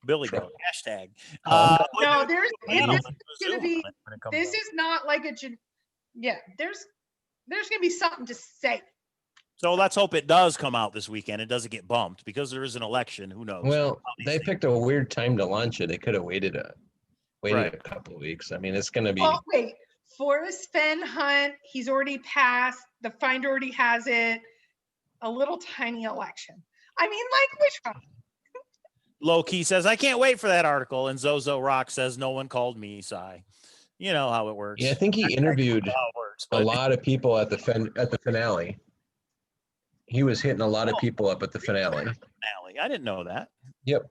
Billy Goat. Hashtag. No, there's panel it's going to be. when it comes This out. is not like a. Yeah, there's going to be something to say. So let's hope it does come out this weekend. It doesn't get bumped because there is an election. Who knows? Well, how these they things- picked a weird time to launch it. They could have waited Right. a couple of weeks. I mean, it's going to be. Oh wait, Forrest Fenn hunt. He's already passed. The finder already has it. A little tiny election. I mean, like which one? Low Key says, I can't wait for that article. And Zozo Rock says, no one called me, Cy. You know how it works. Yeah, I think he interviewed How it works, a but- lot of people at the finale. He was hitting a lot of people up at the finale. Finale. I didn't know that. Yep.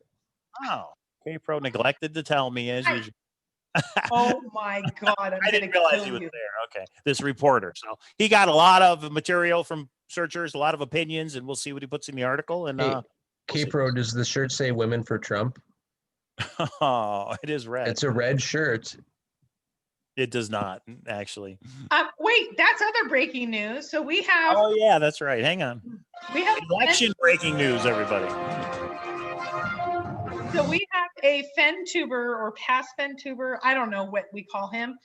Oh, Kpro neglected to tell me as usual. Oh my God! I'm I didn't gonna realize kill he was you. there. Okay, this reporter. So he got a lot of material from searchers, a lot of opinions, and we'll see what he puts in the article. And Hey, Kpro, does the shirt say "Women for Trump"? oh, it is red. It's a red shirt. It does not actually. Wait, that's other breaking news. So we have Oh yeah, that's right. Hang on. Election Fenn- breaking news, everybody. So we have a Fenn tuber or past Fenn tuber. I don't know what we call him.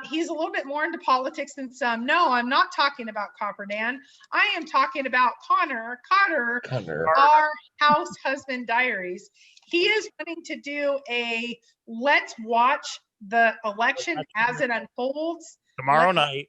He's a little bit more into politics than some. No, I'm not talking about Copper Dan. I am talking about Cotter, our house husband diaries. He is wanting to do a let's watch the election as it unfolds. Tomorrow night.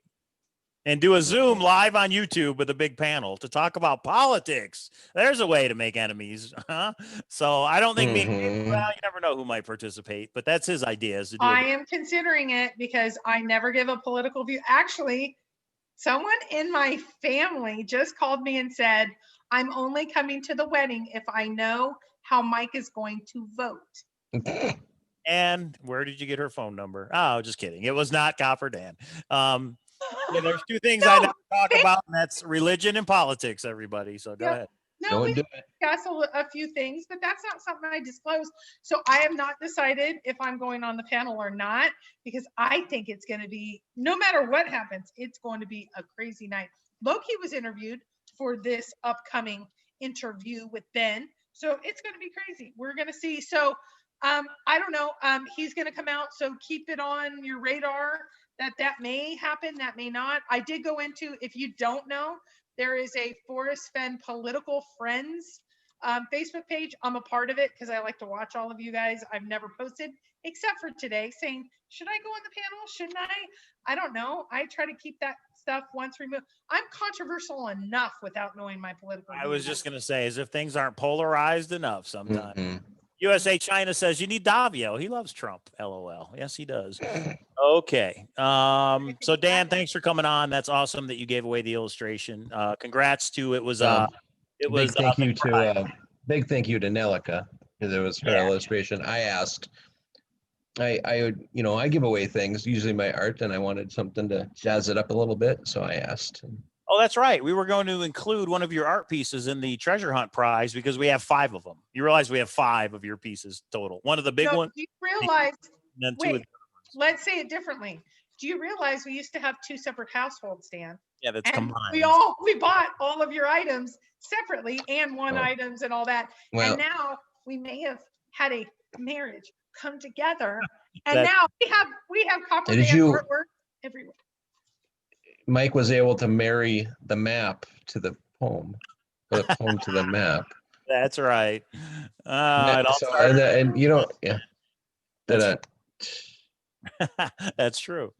And do a Zoom live on YouTube with a big panel to talk about politics. There's a way to make enemies. Huh? So I don't think well, you never know who might participate, but that's his idea. Is to do I am considering it because I never give a political view. Actually, someone in my family just called me and said, I'm only coming to the wedding if I know how Mike is going to vote. And where did you get her phone number? Oh, just kidding. It was not Copper Dan. Yeah, there's two things I never talk about, and that's religion and politics, everybody. So go ahead. No, we discuss a few things, but that's not something I disclose. So I have not decided if I'm going on the panel or not, because I think it's going to be, no matter what happens, it's going to be a crazy night. Loki was interviewed for this upcoming interview with Ben. So it's going to be crazy. We're going to see. So I don't know. He's going to come out. So keep it on your radar that may happen, that may not. I did go into, if you don't know, there is a Forrest Fenn Political Friends Facebook page. I'm a part of it because I like to watch all of you guys. I've never posted except for today saying, should I go on the panel? Shouldn't I? I don't know. I try to keep that stuff once removed. I'm controversial enough without knowing my political I was views. just going to say, as if things aren't polarized enough sometimes. USA China says you need Davio. He loves Trump. LOL. Yes, he does. Okay. So Dan, thanks for coming on. That's awesome that you gave away the illustration. Congrats to it was big thank you to Nelica because it was her illustration. I asked. I give away things, usually my art, and I wanted something to jazz it up a little bit, so I asked. Oh, that's right. We were going to include one of your art pieces in the treasure hunt prize because we have 5 of them. You realize we have 5 of your pieces total. One of the big ones. You realize, And then 2 of wait, let's say it differently. Do you realize we used to have 2 separate households, Dan? yeah, that's And combined. we bought all of your items separately and one items and all that. Well, And now we may have had a marriage come together. And That- now we have copper Did band you- artwork everywhere. Mike was able to marry the map to the poem, the poem to the map. That's right. It all So, started- and you know, yeah. That's true.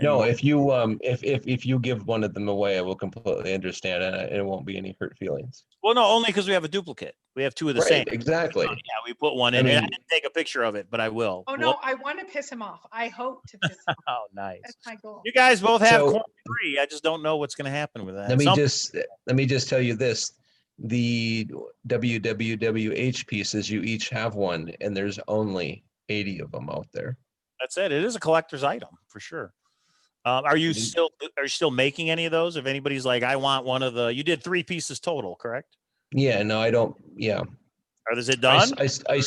No, And if you give one of them away, I will completely understand, and it won't be any hurt feelings. well, no, only because we have a duplicate. We have 2 of the same. Exactly. Yeah, we put one I in. and I mean- didn't take a picture of it, but I will. Oh no, I want to piss him off. I hope to piss him off. Oh, nice. That's my goal. You guys both have So- coin 3. I just don't know what's going to happen with that. Let me just tell you this: the WWWH pieces, you each have one, and there's only 80 of them out there. That's it. It is a collector's item for sure. Are you still making any of those? If anybody's like, I want one of the, you did 3 pieces total, correct? Yeah, no, I don't. Yeah, Or is it I, done?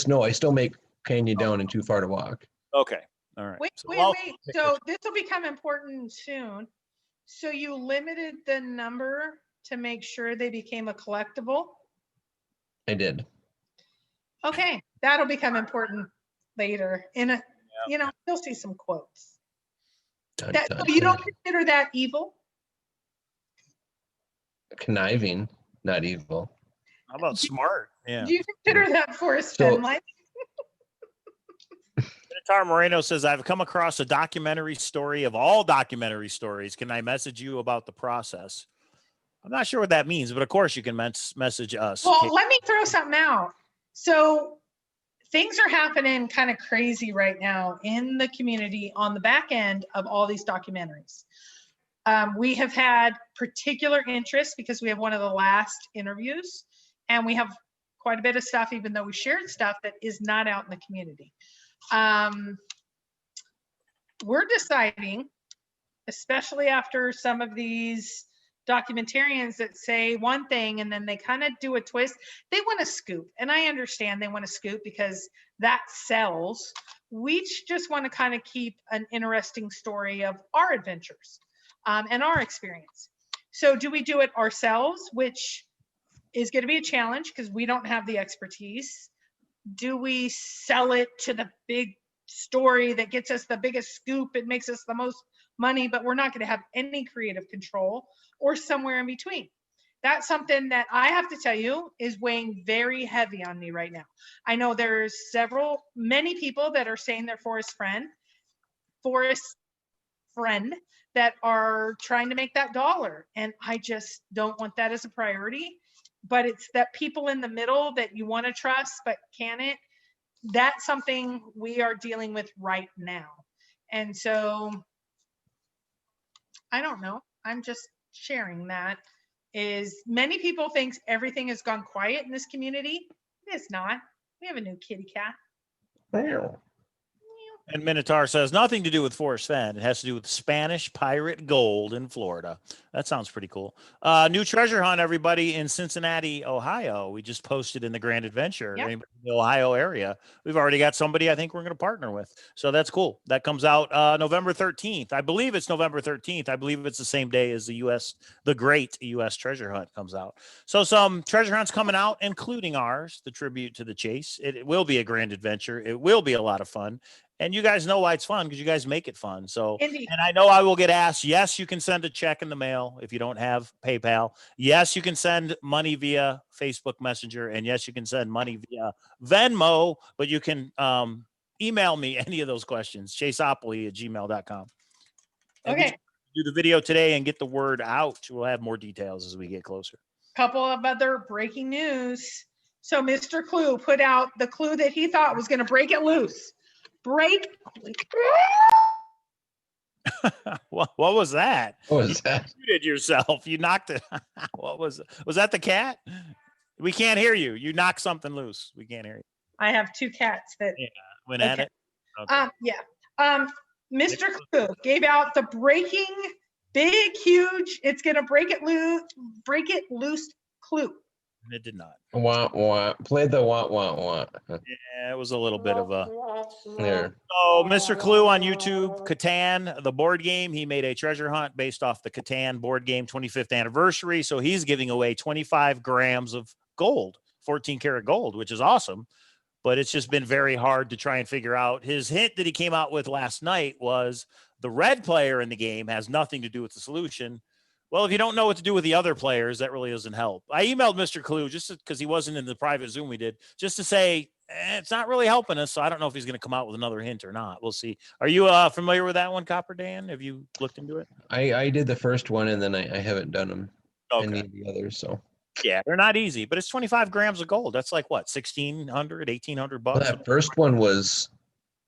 no, I still make Canyon Down and Too Far to Walk. Okay. All right. Wait, So wait, I'll- wait. So this will become important soon. So you limited the number to make sure they became a collectible? I did. Okay, that'll become important later. You'll see some quotes. Dun, That, dun, so you don't dun. consider that evil? Conniving, not evil. How about smart? Yeah. Do you consider that Forrest So- Fenn like? Minotaur Moreno says, I've come across a documentary story of all documentary stories. Can I message you about the process? I'm not sure what that means, but of course you can message us. Well, let me throw something out. So things are happening kind of crazy right now in the community on the back end of all these documentaries. We have had particular interest because we have one of the last interviews, and we have quite a bit of stuff, even though we shared stuff that is not out in the community. We're deciding, especially after some of these documentarians that say one thing and then they kind of do a twist, they want to scoop. And I understand they want to scoop because that sells. We just want to kind of keep an interesting story of our adventures and our experience. So do we do it ourselves, which is going to be a challenge because we don't have the expertise? Do we sell it to the big story that gets us the biggest scoop? It makes us the most money, but we're not going to have any creative control, or somewhere in between. That's something that I have to tell you is weighing very heavy on me right now. I know there's many people that are saying they're Forrest friend that are trying to make that dollar. And I just don't want that as a priority. But it's that people in the middle that you want to trust, but can't. That's something we are dealing with right now. And so I don't know. I'm just sharing that. Is many people think everything has gone quiet in this community. It's not. We have a new kitty cat. Wow. And Minotaur says, nothing to do with Forrest Fenn. It has to do with Spanish pirate gold in Florida. That sounds pretty cool. New treasure hunt, everybody, in Cincinnati, Ohio. We just posted in the Grand Adventure. Yep. Anybody in the Ohio area. We've already got somebody I think we're going to partner with. So that's cool. That comes out November 13th. I believe it's November 13th. I believe it's the same day as the great U.S. treasure hunt comes out. So some treasure hunts coming out, including ours, the tribute to the chase. It will be a Grand Adventure. It will be a lot of fun. And you guys know why it's fun, because you guys make it fun. So, Indeed. And I know I will get asked, yes, you can send a check in the mail if you don't have PayPal. Yes, you can send money via Facebook Messenger. And yes, you can send money via Venmo, but you can email me any of those questions, chaseopoly@gmail.com. Okay. Do the video today and get the word out. We'll have more details as we get closer. Couple of other breaking news. So Mr. Clue put out the clue that he thought was going to break it loose. What was that? What was that? You did yourself. You knocked it. What was that? The cat? We can't hear you. You knocked something loose. We can't hear you. I have two cats that Went at it. Okay. Mr. Clue gave out the breaking big huge, it's gonna break it loose clue. It did not. Wah, wah. Play the wah, wah, wah. Yeah, it was a little bit of a. There. So, Mr. Clue on YouTube, Catan, the board game. He made a treasure hunt based off the Catan board game 25th anniversary. So he's giving away 25 grams of gold, 14 karat gold, which is awesome. But it's just been very hard to try and figure out. His hint that he came out with last night was the red player in the game has nothing to do with the solution. Well, if you don't know what to do with the other players, that really doesn't help. I emailed Mr. Clue just because he wasn't in the private Zoom we did, just to say it's not really helping us. So I don't know if he's going to come out with another hint or not. We'll see. Are you familiar with that one, Copper Dan? Have you looked into it? I did the first one, and then I haven't done them any Okay. of the others. So Yeah, they're not easy, but it's 25 grams of gold. That's like what, 1,600, 1,800 well, bucks? that first one was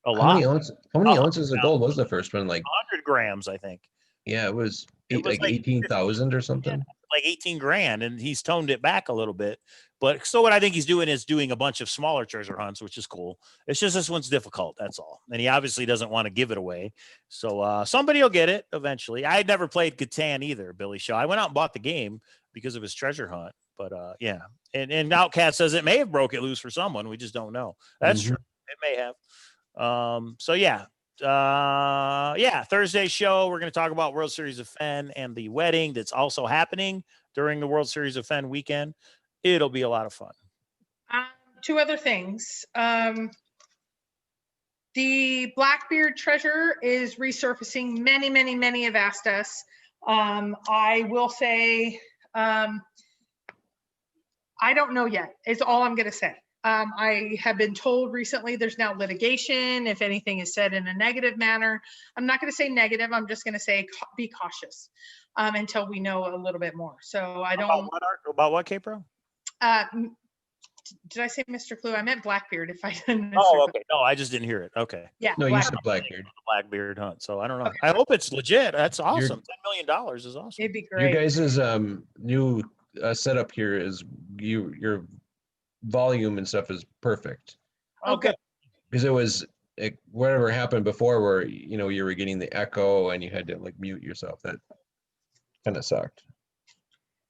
A how lot. many ounces? How many ounces of gold was the first one? Like 100 grams, I think. yeah, it was, It was like 18,000 or something. Like 18 grand, and he's toned it back a little bit. But so what I think he's doing is doing a bunch of smaller treasure hunts, which is cool. It's just this one's difficult. That's all. And he obviously doesn't want to give it away. So somebody will get it eventually. I had never played Catan either, Billy Shaw. I went out and bought the game because of his treasure hunt. But yeah. And Outcast says it may have broke it loose for someone. We just don't know. That's true. It may have. So yeah. Yeah, Thursday show, we're going to talk about World Series of Fenn and the wedding that's also happening during the World Series of Fenn weekend. It'll be a lot of fun. Two other things. The Blackbeard treasure is resurfacing. Many have asked us. I will say, I don't know yet, is all I'm going to say. I have been told recently there's now litigation if anything is said in a negative manner. I'm not going to say negative. I'm just going to say be cautious until we know a little bit more. So I don't. About what, Kpro? Did I say Mr. Clue? I meant Blackbeard. If I didn't. Oh, okay. No, I just didn't hear it. Okay. Yeah. No, you said Blackbeard. Blackbeard hunt. So I don't know. Okay. I hope it's legit. That's awesome. $10 million is awesome. It'd be Your great. guys' new setup here is your volume and stuff is perfect. Okay. Because it was whatever happened before where you were getting the echo and you had to like mute yourself. That kind of sucked.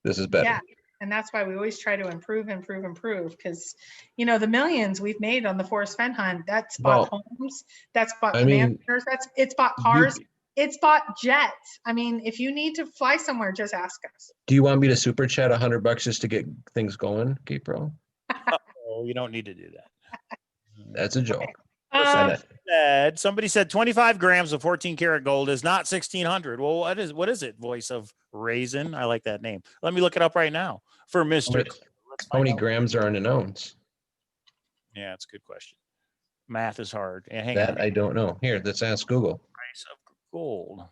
This is better. Yeah. And that's why we always try to improve because the millions we've made on the Forrest Fenn hunt, that's bought homes, that's bought commanders, it's bought cars, it's bought jets. I mean, if you need to fly somewhere, just ask us. Do you want me to super chat $100 just to get things going, Kpro? Oh, you don't need to do that. That's a joke. Somebody said 25 grams of 14 karat gold is not 1600. Well, what is it? Voice of Raisin. I like that name. Let me look it up right now for Mr. How many grams are in an ounce? Yeah, it's a good question. Math is hard. Yeah, hang that on. I don't know. Here, let's ask Google. Price of gold.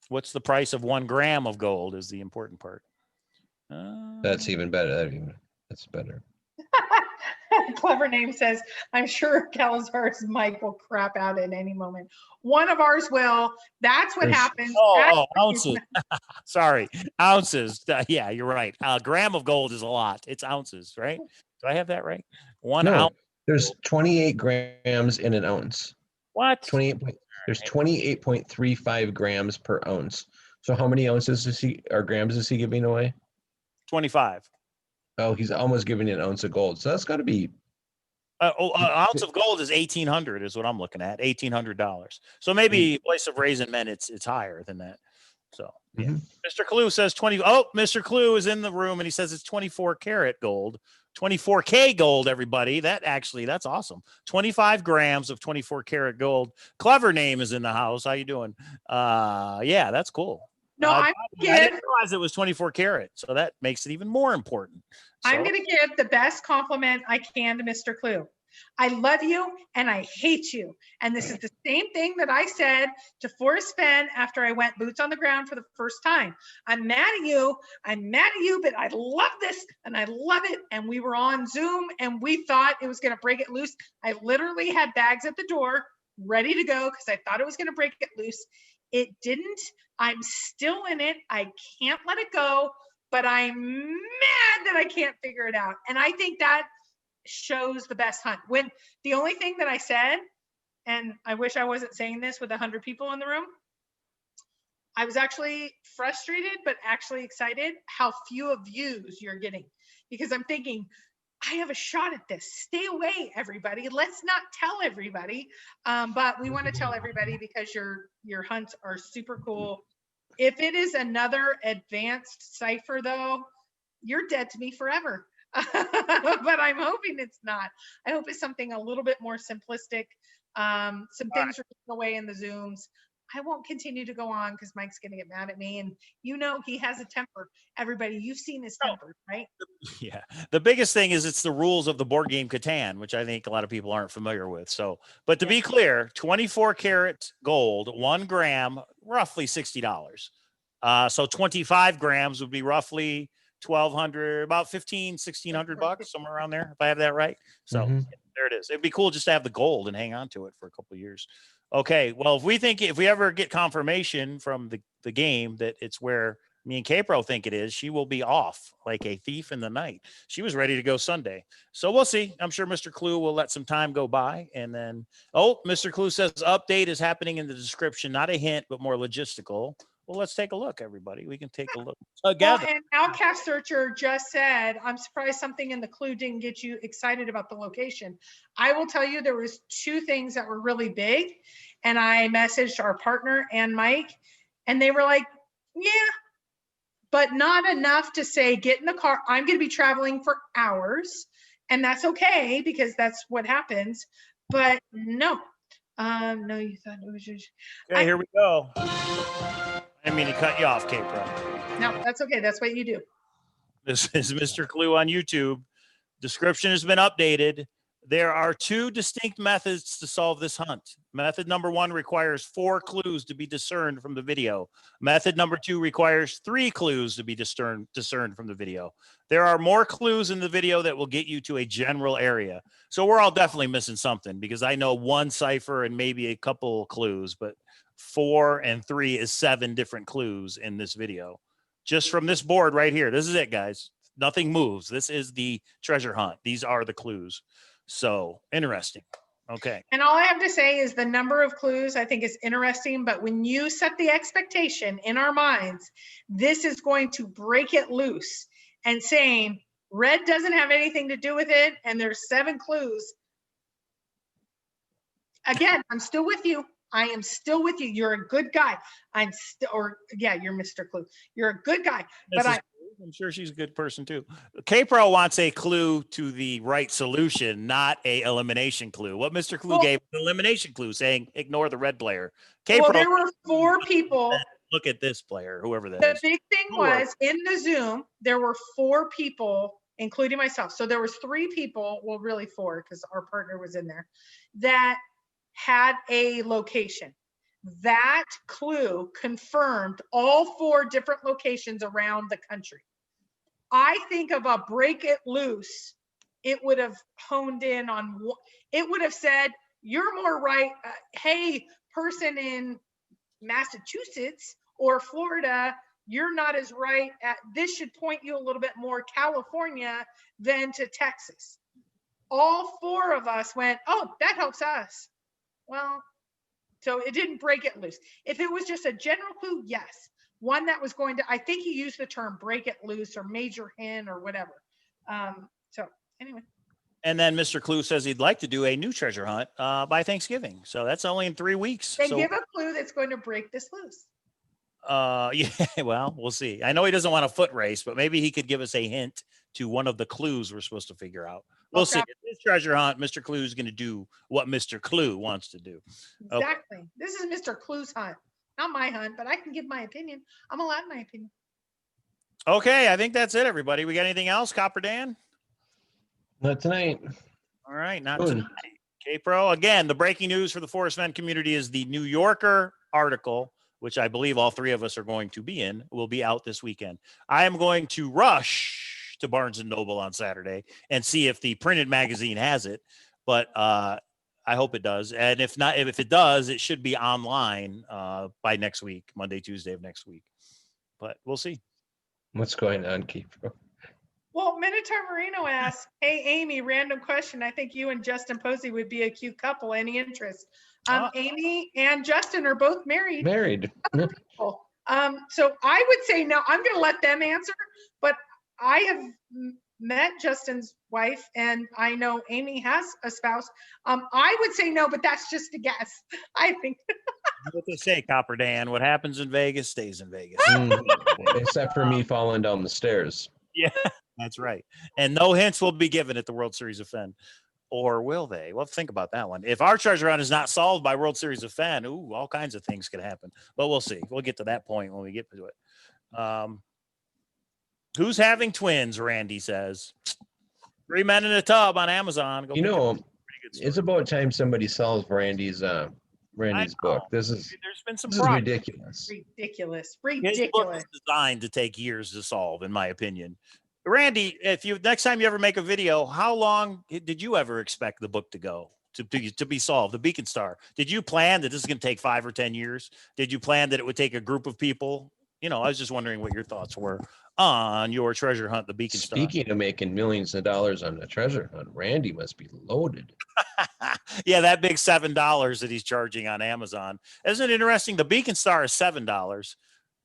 What's the price of 1 gram of gold is the important part. That's even better. That's better. Clever name says, I'm sure Cowlazars mic will crap out at any moment. One of ours will. That's what happens. Ounces. Sorry, ounces. Yeah, you're right. A gram of gold is a lot. It's ounces, right? Do I have that right? One ounce. There's 28 grams in an ounce. What? 28. There's 28.35 grams per ounce. So how many ounces grams is he giving away? 25. Oh, he's almost giving an ounce of gold. So that's got to be. An ounce of gold is 1,800 is what I'm looking at. $1,800. So maybe Voice of Raisin meant it's higher than that. So yeah. Mr. Clue says 20. Oh, Mr. Clue is in the room and he says it's 24 karat gold, 24K gold. Everybody, that's awesome. 25 grams of 24 karat gold. Clever name is in the house. How you doing? Yeah, that's cool. No, I didn't realize it was 24 karat, so that makes it even more important. So, I'm going to give the best compliment I can to Mr. Clue. I love you and I hate you. And this is the same thing that I said to Forrest Fenn after I went boots on the ground for the first time. I'm mad at you, but I love this and I love it. And we were on Zoom and we thought it was going to break it loose. I literally had bags at the door ready to go because I thought it was going to break it loose. It didn't. I'm still in it. I can't let it go, but I'm mad that I can't figure it out. And I think that shows the best hunt. When the only thing that I said, and I wish I wasn't saying this with 100 people in the room, I was actually frustrated, but actually excited how few of views you're getting, because I'm thinking, I have a shot at this. Stay away, everybody. Let's not tell everybody. But we want to tell everybody because your hunts are super cool. If it is another advanced cipher, though, you're dead to me forever. But I'm hoping it's not. I hope it's something a little bit more simplistic. Some things are taken away in the Zooms. I won't continue to go on because Mike's going to get mad at me. And he has a temper. Everybody, you've seen his temper, right? Yeah. The biggest thing is it's the rules of the board game Catan, which I think a lot of people aren't familiar with. So, but to be clear, 24 karat gold, 1 gram, roughly $60. So 25 grams would be roughly 1,200, about 1,600 bucks, somewhere around there, if I have that right. So there it is. It'd be cool just to have the gold and hang on to it for a couple of years. Okay, well, if we ever get confirmation from the game that it's where Me and Kpro think it is. She will be off like a thief in the night. She was ready to go Sunday. So we'll see. I'm sure Mr. Clue will let some time go by. And then, oh, Mr. Clue says update is happening in the description. Not a hint, but more logistical. Well, let's take a look, everybody. We can take a look together. Well, and Outcast Searcher just said, I'm surprised something in the clue didn't get you excited about the location. I will tell you, there was 2 things that were really big. And I messaged our partner and Mike, and they were like, yeah, but not enough to say, get in the car. I'm going to be traveling for hours, and that's okay because that's what happens. But no, no, you thought it was just. Okay, here we go. I didn't mean to cut you off, Kpro. No, that's okay. That's what you do. This is Mr. Clue on YouTube. Description has been updated. There are 2 distinct methods to solve this hunt. Method number 1 requires 4 clues to be discerned from the video. Method number 2 requires 3 clues to be discerned from the video. There are more clues in the video that will get you to a general area. So we're all definitely missing something because I know 1 cipher and maybe a couple clues, but 4 and 3 is 7 different clues in this video. Just from this board right here. This is it, guys. Nothing moves. This is the treasure hunt. These are the clues. So interesting. Okay. And all I have to say is the number of clues I think is interesting, but when you set the expectation in our minds, this is going to break it loose and saying red doesn't have anything to do with it. And there's 7 clues. Again, I'm still with you. I am still with you. You're a good guy. I'm still, or yeah, you're Mr. Clue. You're a good guy, but I'm sure she's a good person too. Kpro wants a clue to the right solution, not a elimination clue. What Mr. Clue gave an elimination clue saying, ignore the red player. Kpro, well, there were 4 people. Look at this player, whoever that The is. big thing was in the Zoom, there were 4 people, including myself. So there was 3 people, well, really 4, because our partner was in there, that had a location. That clue confirmed all 4 different locations around the country. I think of a break it loose, it would have honed in on, it would have said, you're more right. Hey, person in Massachusetts or Florida, you're not as right at, this should point you a little bit more California than to Texas. All 4 of us went, oh, that helps us. Well, so it didn't break it loose. If it was just a general clue, yes. One that was going to, I think he used the term break it loose or major hint or whatever. So anyway. And then Mr. Clue says he'd like to do a new treasure hunt by Thanksgiving. So that's only in 3 weeks. Then so, give a clue that's going to break this loose. Yeah, well, we'll see. I know he doesn't want a foot race, but maybe he could give us a hint to one of the clues we're supposed to figure out. We'll see. This treasure hunt, Mr. Clue is going to do what Mr. Clue wants to do. Exactly. Okay. This is Mr. Clue's hunt, not my hunt, but I can give my opinion. I'm allowed my opinion. Okay, I think that's it, everybody. We got anything else, Copper Dan? Not tonight. All right, not tonight. Kpro, again, the breaking news for the Forrest Fenn community is the New Yorker article, which I believe all 3 of us are going to be in, will be out this weekend. I am going to rush to Barnes & Noble on Saturday and see if the printed magazine has it, but I hope it does. And if not, if it does, it should be online by next week, Monday, Tuesday of next week. But we'll see. What's going on, Kpro? Well, Minotaur Marino asks, hey, Amy, random question. I think you and Justin Posey would be a cute couple. Any interest? Amy and Justin are both married. Married. So I would say no. I'm going to let them answer, but I have met Justin's wife and I know Amy has a spouse. I would say no, but that's just a guess. I think. What they say, Copper Dan, what happens in Vegas stays in Vegas. Except for me falling down the stairs. Yeah, that's right. And no hints will be given at the World Series of Fenn. Or will they? Well, think about that one. If our treasure hunt is not solved by World Series of Fenn, ooh, all kinds of things could happen. But we'll see. We'll get to that point when we get to it. Who's having twins? Randy says. 3 Men in a Tub on Amazon. Go, you know, it's about time somebody sells Randy's book. There's been some. This is ridiculous. Ridiculous. His book is designed to take years to solve, in my opinion. Randy, if you next time you ever make a video, how long did you ever expect the book to go to be solved? The Beacon Star. Did you plan that this is going to take 5 or 10 years? Did you plan that it would take a group of people you know, I was just wondering what your thoughts were on your treasure hunt, the Beacon Star. Speaking of making millions of dollars on the treasure hunt, Randy must be loaded. Yeah, that big $7 that he's charging on Amazon. Isn't it interesting? The Beacon Star is $7.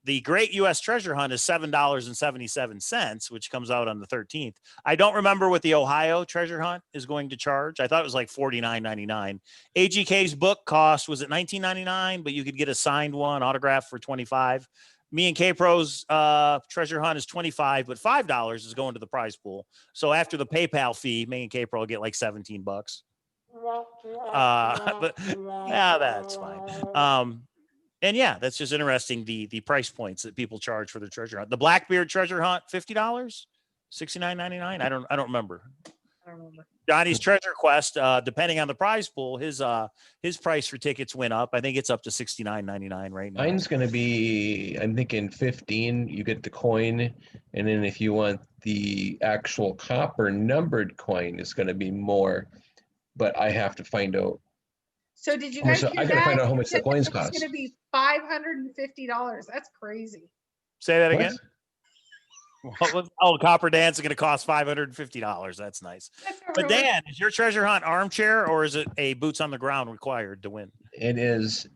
The Great U.S. Treasure Hunt is $7.77, which comes out on the 13th. I don't remember what the Ohio Treasure Hunt is going to charge. I thought it was like $49.99. AGK's book cost was at $19.99, but you could get a signed one, autographed for $25. Me and Kpro's Treasure Hunt is $25, but $5 is going to the prize pool. So after the PayPal fee, me and Kpro will get like $17. But yeah, that's fine. And yeah, that's just interesting. The price points that people charge for their treasure hunt. The Blackbeard Treasure Hunt, $50, $69.99. I don't remember. I don't remember. Johnny's Treasure Quest, depending on the prize pool, his price for tickets went up. I think it's up to $69.99 right now. Mine's going to be, I'm thinking 15. You get the coin, and then if you want the actual copper numbered coin, it's going to be more. But I have to find out. So did you How much- guys hear I gotta that? find out how much the It's coins going cost. to be $550. That's crazy. Say that What? again. Oh, Copper Dance is going to cost $550. That's nice. That's But everywhere. Dan, is your treasure hunt armchair or is it a boots on the ground required to win? It is,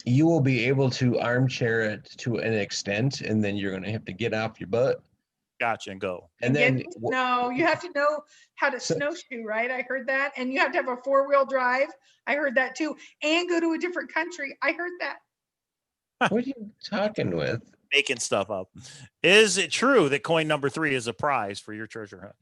you will be able to armchair it to an extent, and then you're going to have to get off your butt. Gotcha, and go. And then, No, you have to know how to So- snowshoe, right? I heard that. And you have to have a 4-wheel drive. I heard that too. And go to a different country. I heard that. what are you talking with? Making stuff up. Is it true that coin number 3 is a prize for your treasure hunt?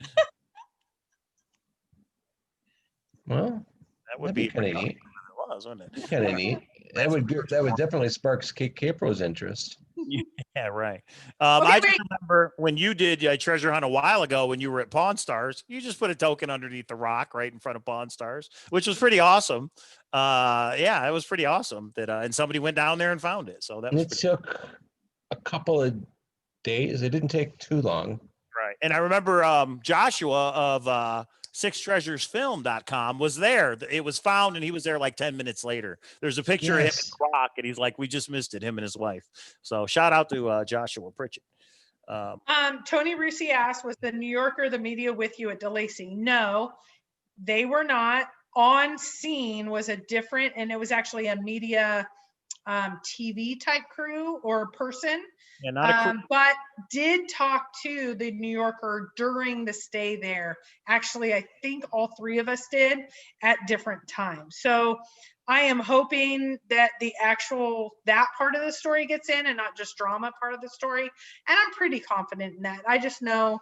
Well, That would that'd be be pretty kind of awesome neat. if it was, wouldn't it? Kind of neat. That would definitely spark Kpro's interest. Yeah, right. Okay, I just wait. remember when you did a treasure hunt a while ago when you were at Pawn Stars, you just put a token underneath the rock right in front of Pawn Stars, which was pretty awesome. Yeah, it was pretty awesome that and somebody went down there and found it. So that And was it pretty took a couple of days. It didn't take too long. right. And I remember Joshua of sixtreasuresfilm.com was there. It was found and he was there like 10 minutes later. There's a picture of him Yes. in the rock and he's like, we just missed it, him and his wife. So shout out to Joshua Pritchett. Tony Rusi asked, was the New Yorker, the media with you at DeLacy? No, they were not. On scene was a different, and it was actually a media TV type crew or person. Yeah, not a crew. But did talk to the New Yorker during the stay there. Actually, I think all 3 of us did at different times. So I am hoping that that part of the story gets in and not just drama part of the story. And I'm pretty confident in that. I just know,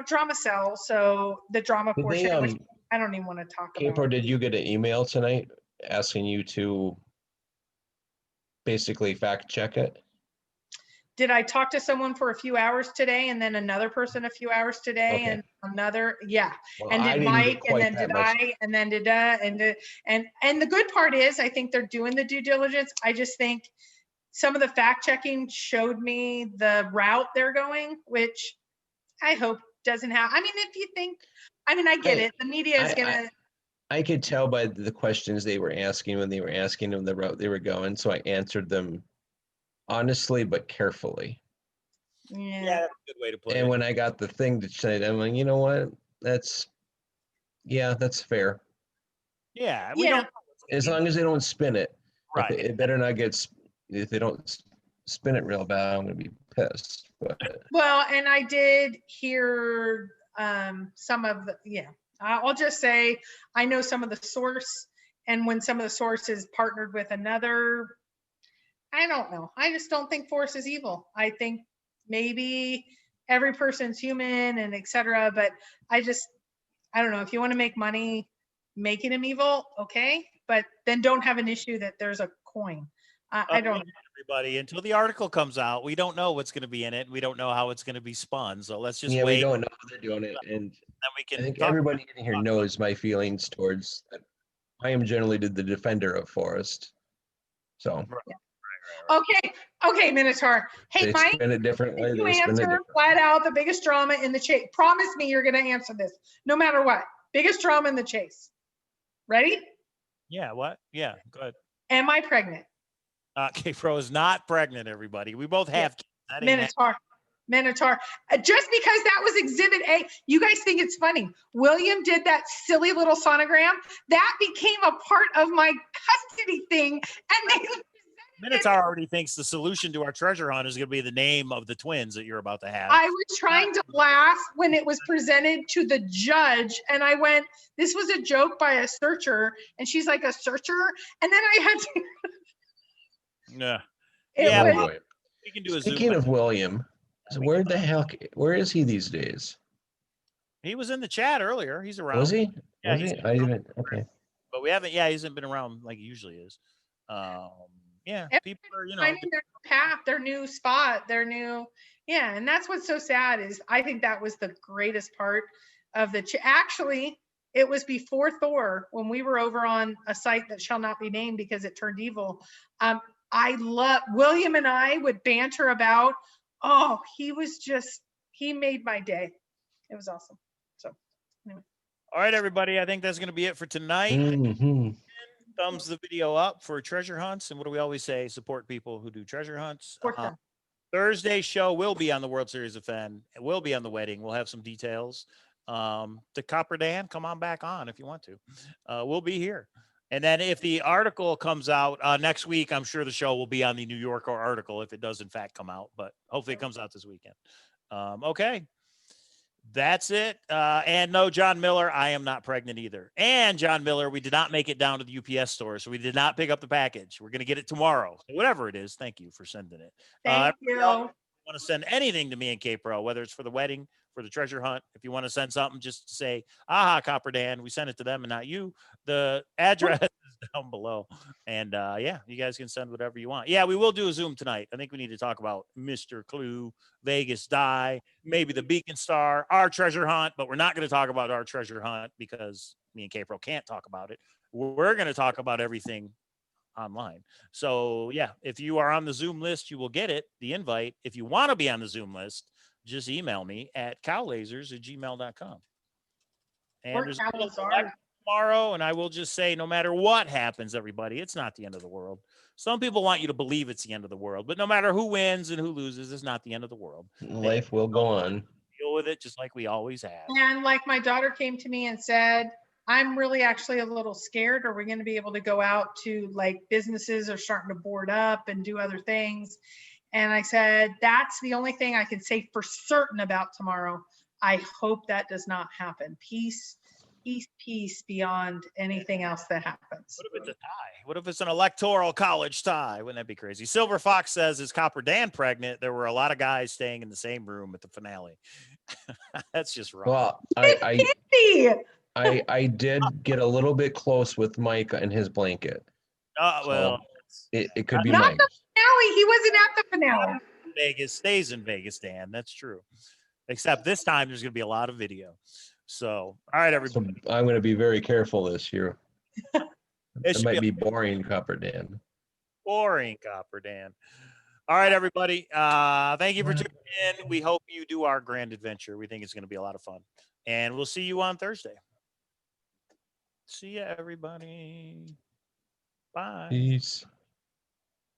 drama sells. So the drama Did portion, they, which I don't even want to talk about. Kpro, did you get an email tonight asking you to basically fact check it? Did I talk to someone for a few hours today and then another person a few hours today Okay. and another? Yeah. Well, And I did didn't get Mike and quite then that did much. I and then did and the good part is I think they're doing the due diligence. I just think some of the fact checking showed me the route they're going, which I hope doesn't have. I mean, if you think, I get it. The media is gonna. I could tell by the questions they were asking when they were asking them the route they were going, so I answered them honestly but carefully. Yeah. That's a good way to put And it. when I got the thing to say, I'm like, you know what? That's fair. Yeah, we Yeah. don't As long as they don't spin it. right. It better not get, if they don't spin it real bad, I'm gonna be pissed. But Well, and I did hear some of the, I'll just say, I know some of the source, and when some of the sources partnered with another, I don't know. I just don't think Forrest is evil. I think maybe every person's human and etc. But I don't know. If you want to make money making him evil, okay. But then don't have an issue that there's a coin. I don't know. Everybody, until the article comes out, we don't know what's going to be in it. We don't know how it's going to be spun. So let's just yeah, wait. we don't know how they're doing it. And Then we I can think talk. everybody in here knows my feelings towards, I am generally the defender of Forrest. So Okay, Minotaur. Hey, they Mike. spin it differently. Did you They spin it answer differently. flat out the biggest drama in the chase? Promise me you're going to answer this no matter what. Biggest drama in the chase. Ready? Yeah, what? Yeah, good. Am I pregnant? Kpro is not pregnant, everybody. We both have kids. That ain't Minotaur. Just because that was Exhibit A, you guys think it's funny. William did that silly little sonogram. That became a part of my custody thing. And they Minotaur already thinks the solution to our treasure hunt is going to be the name of the twins that you're about to have. I was trying to laugh when it was presented to the judge. And I went, this was a joke by a searcher. And she's like, a searcher? And then I had to. Yeah. It Yeah, was- well, we can do a Speaking Zoom. of William, so where the hell, where is he these days? He was in the chat earlier. He's around. Was he? Yeah, Was he's he? been I around. even, okay. But we haven't. Yeah, he hasn't been around like he usually is. Yeah, people are, finding their path, their new spot, their new, yeah. And that's what's so sad is I think that was the greatest part of the, actually, it was before Thor when we were over on a site that shall not be named because it turned evil. I love, William and I would banter about, oh, he made my day. It was awesome. So anyway. All right, everybody. I think that's going to be it for tonight. Mhm. Thumbs the video up for treasure hunts. And what do we always say? Support people who do treasure hunts. Support them. Thursday's show will be on the World Series of Fenn. It will be on the wedding. We'll have some details. The Copper Dan, come on back on if you want to. We'll be here. And then if the article comes out next week, I'm sure the show will be on the New Yorker article if it does in fact come out. But hopefully it comes out this weekend. Okay. That's it. And no, John Miller, I am not pregnant either. And John Miller, we did not make it down to the UPS store, so we did not pick up the package. We're going to get it tomorrow. Whatever it is, thank you for sending it. Thank you. Want to send anything to me and Kpro, whether it's for the wedding, for the treasure hunt. If you want to send something, just to say, aha, Copper Dan, we sent it to them and not you. The address is down below. And yeah, you guys can send whatever you want. Yeah, we will do a Zoom tonight. I think we need to talk about Mr. Clue, Vegas Die, maybe the Beacon Star, our treasure hunt, but we're not going to talk about our treasure hunt because me and Kpro can't talk about it. We're going to talk about everything online. So yeah, if you are on the Zoom list, you will get it, the invite. If you want to be on the Zoom list, just email me at cowlazars@gmail.com. And there's tomorrow, and I will just say, no matter what happens, everybody, it's not the end of the world. Some people want you to believe it's the end of the world, but no matter who wins and who loses, it's not the end of the world. Life will go on. Deal with it just like we always have. And like my daughter came to me and said, I'm really actually a little scared. Are we going to be able to go out to like businesses are starting to board up and do other things? And I said, that's the only thing I can say for certain about tomorrow. I hope that does not happen. Peace, peace, peace beyond anything else that happens. What if it's a tie? What if it's an electoral college tie? Wouldn't that be crazy? Silver Fox says, is Copper Dan pregnant? There were a lot of guys staying in the same room at the finale. That's just wrong. Well, I did get a little bit close with Mike and his blanket. Well, It could be Not Mike. the finale. He wasn't at the finale. Vegas stays in Vegas, Dan. That's true. Except this time there's going to be a lot of video. So, all right, So everybody. I'm going to be very careful this year. It It should might be be boring, Copper Dan. boring, Copper Dan. All right, everybody. Thank you for tuning in. We hope you do our grand adventure. We think it's going to be a lot of fun. And we'll see you on Thursday. See ya, everybody. Bye. Peace.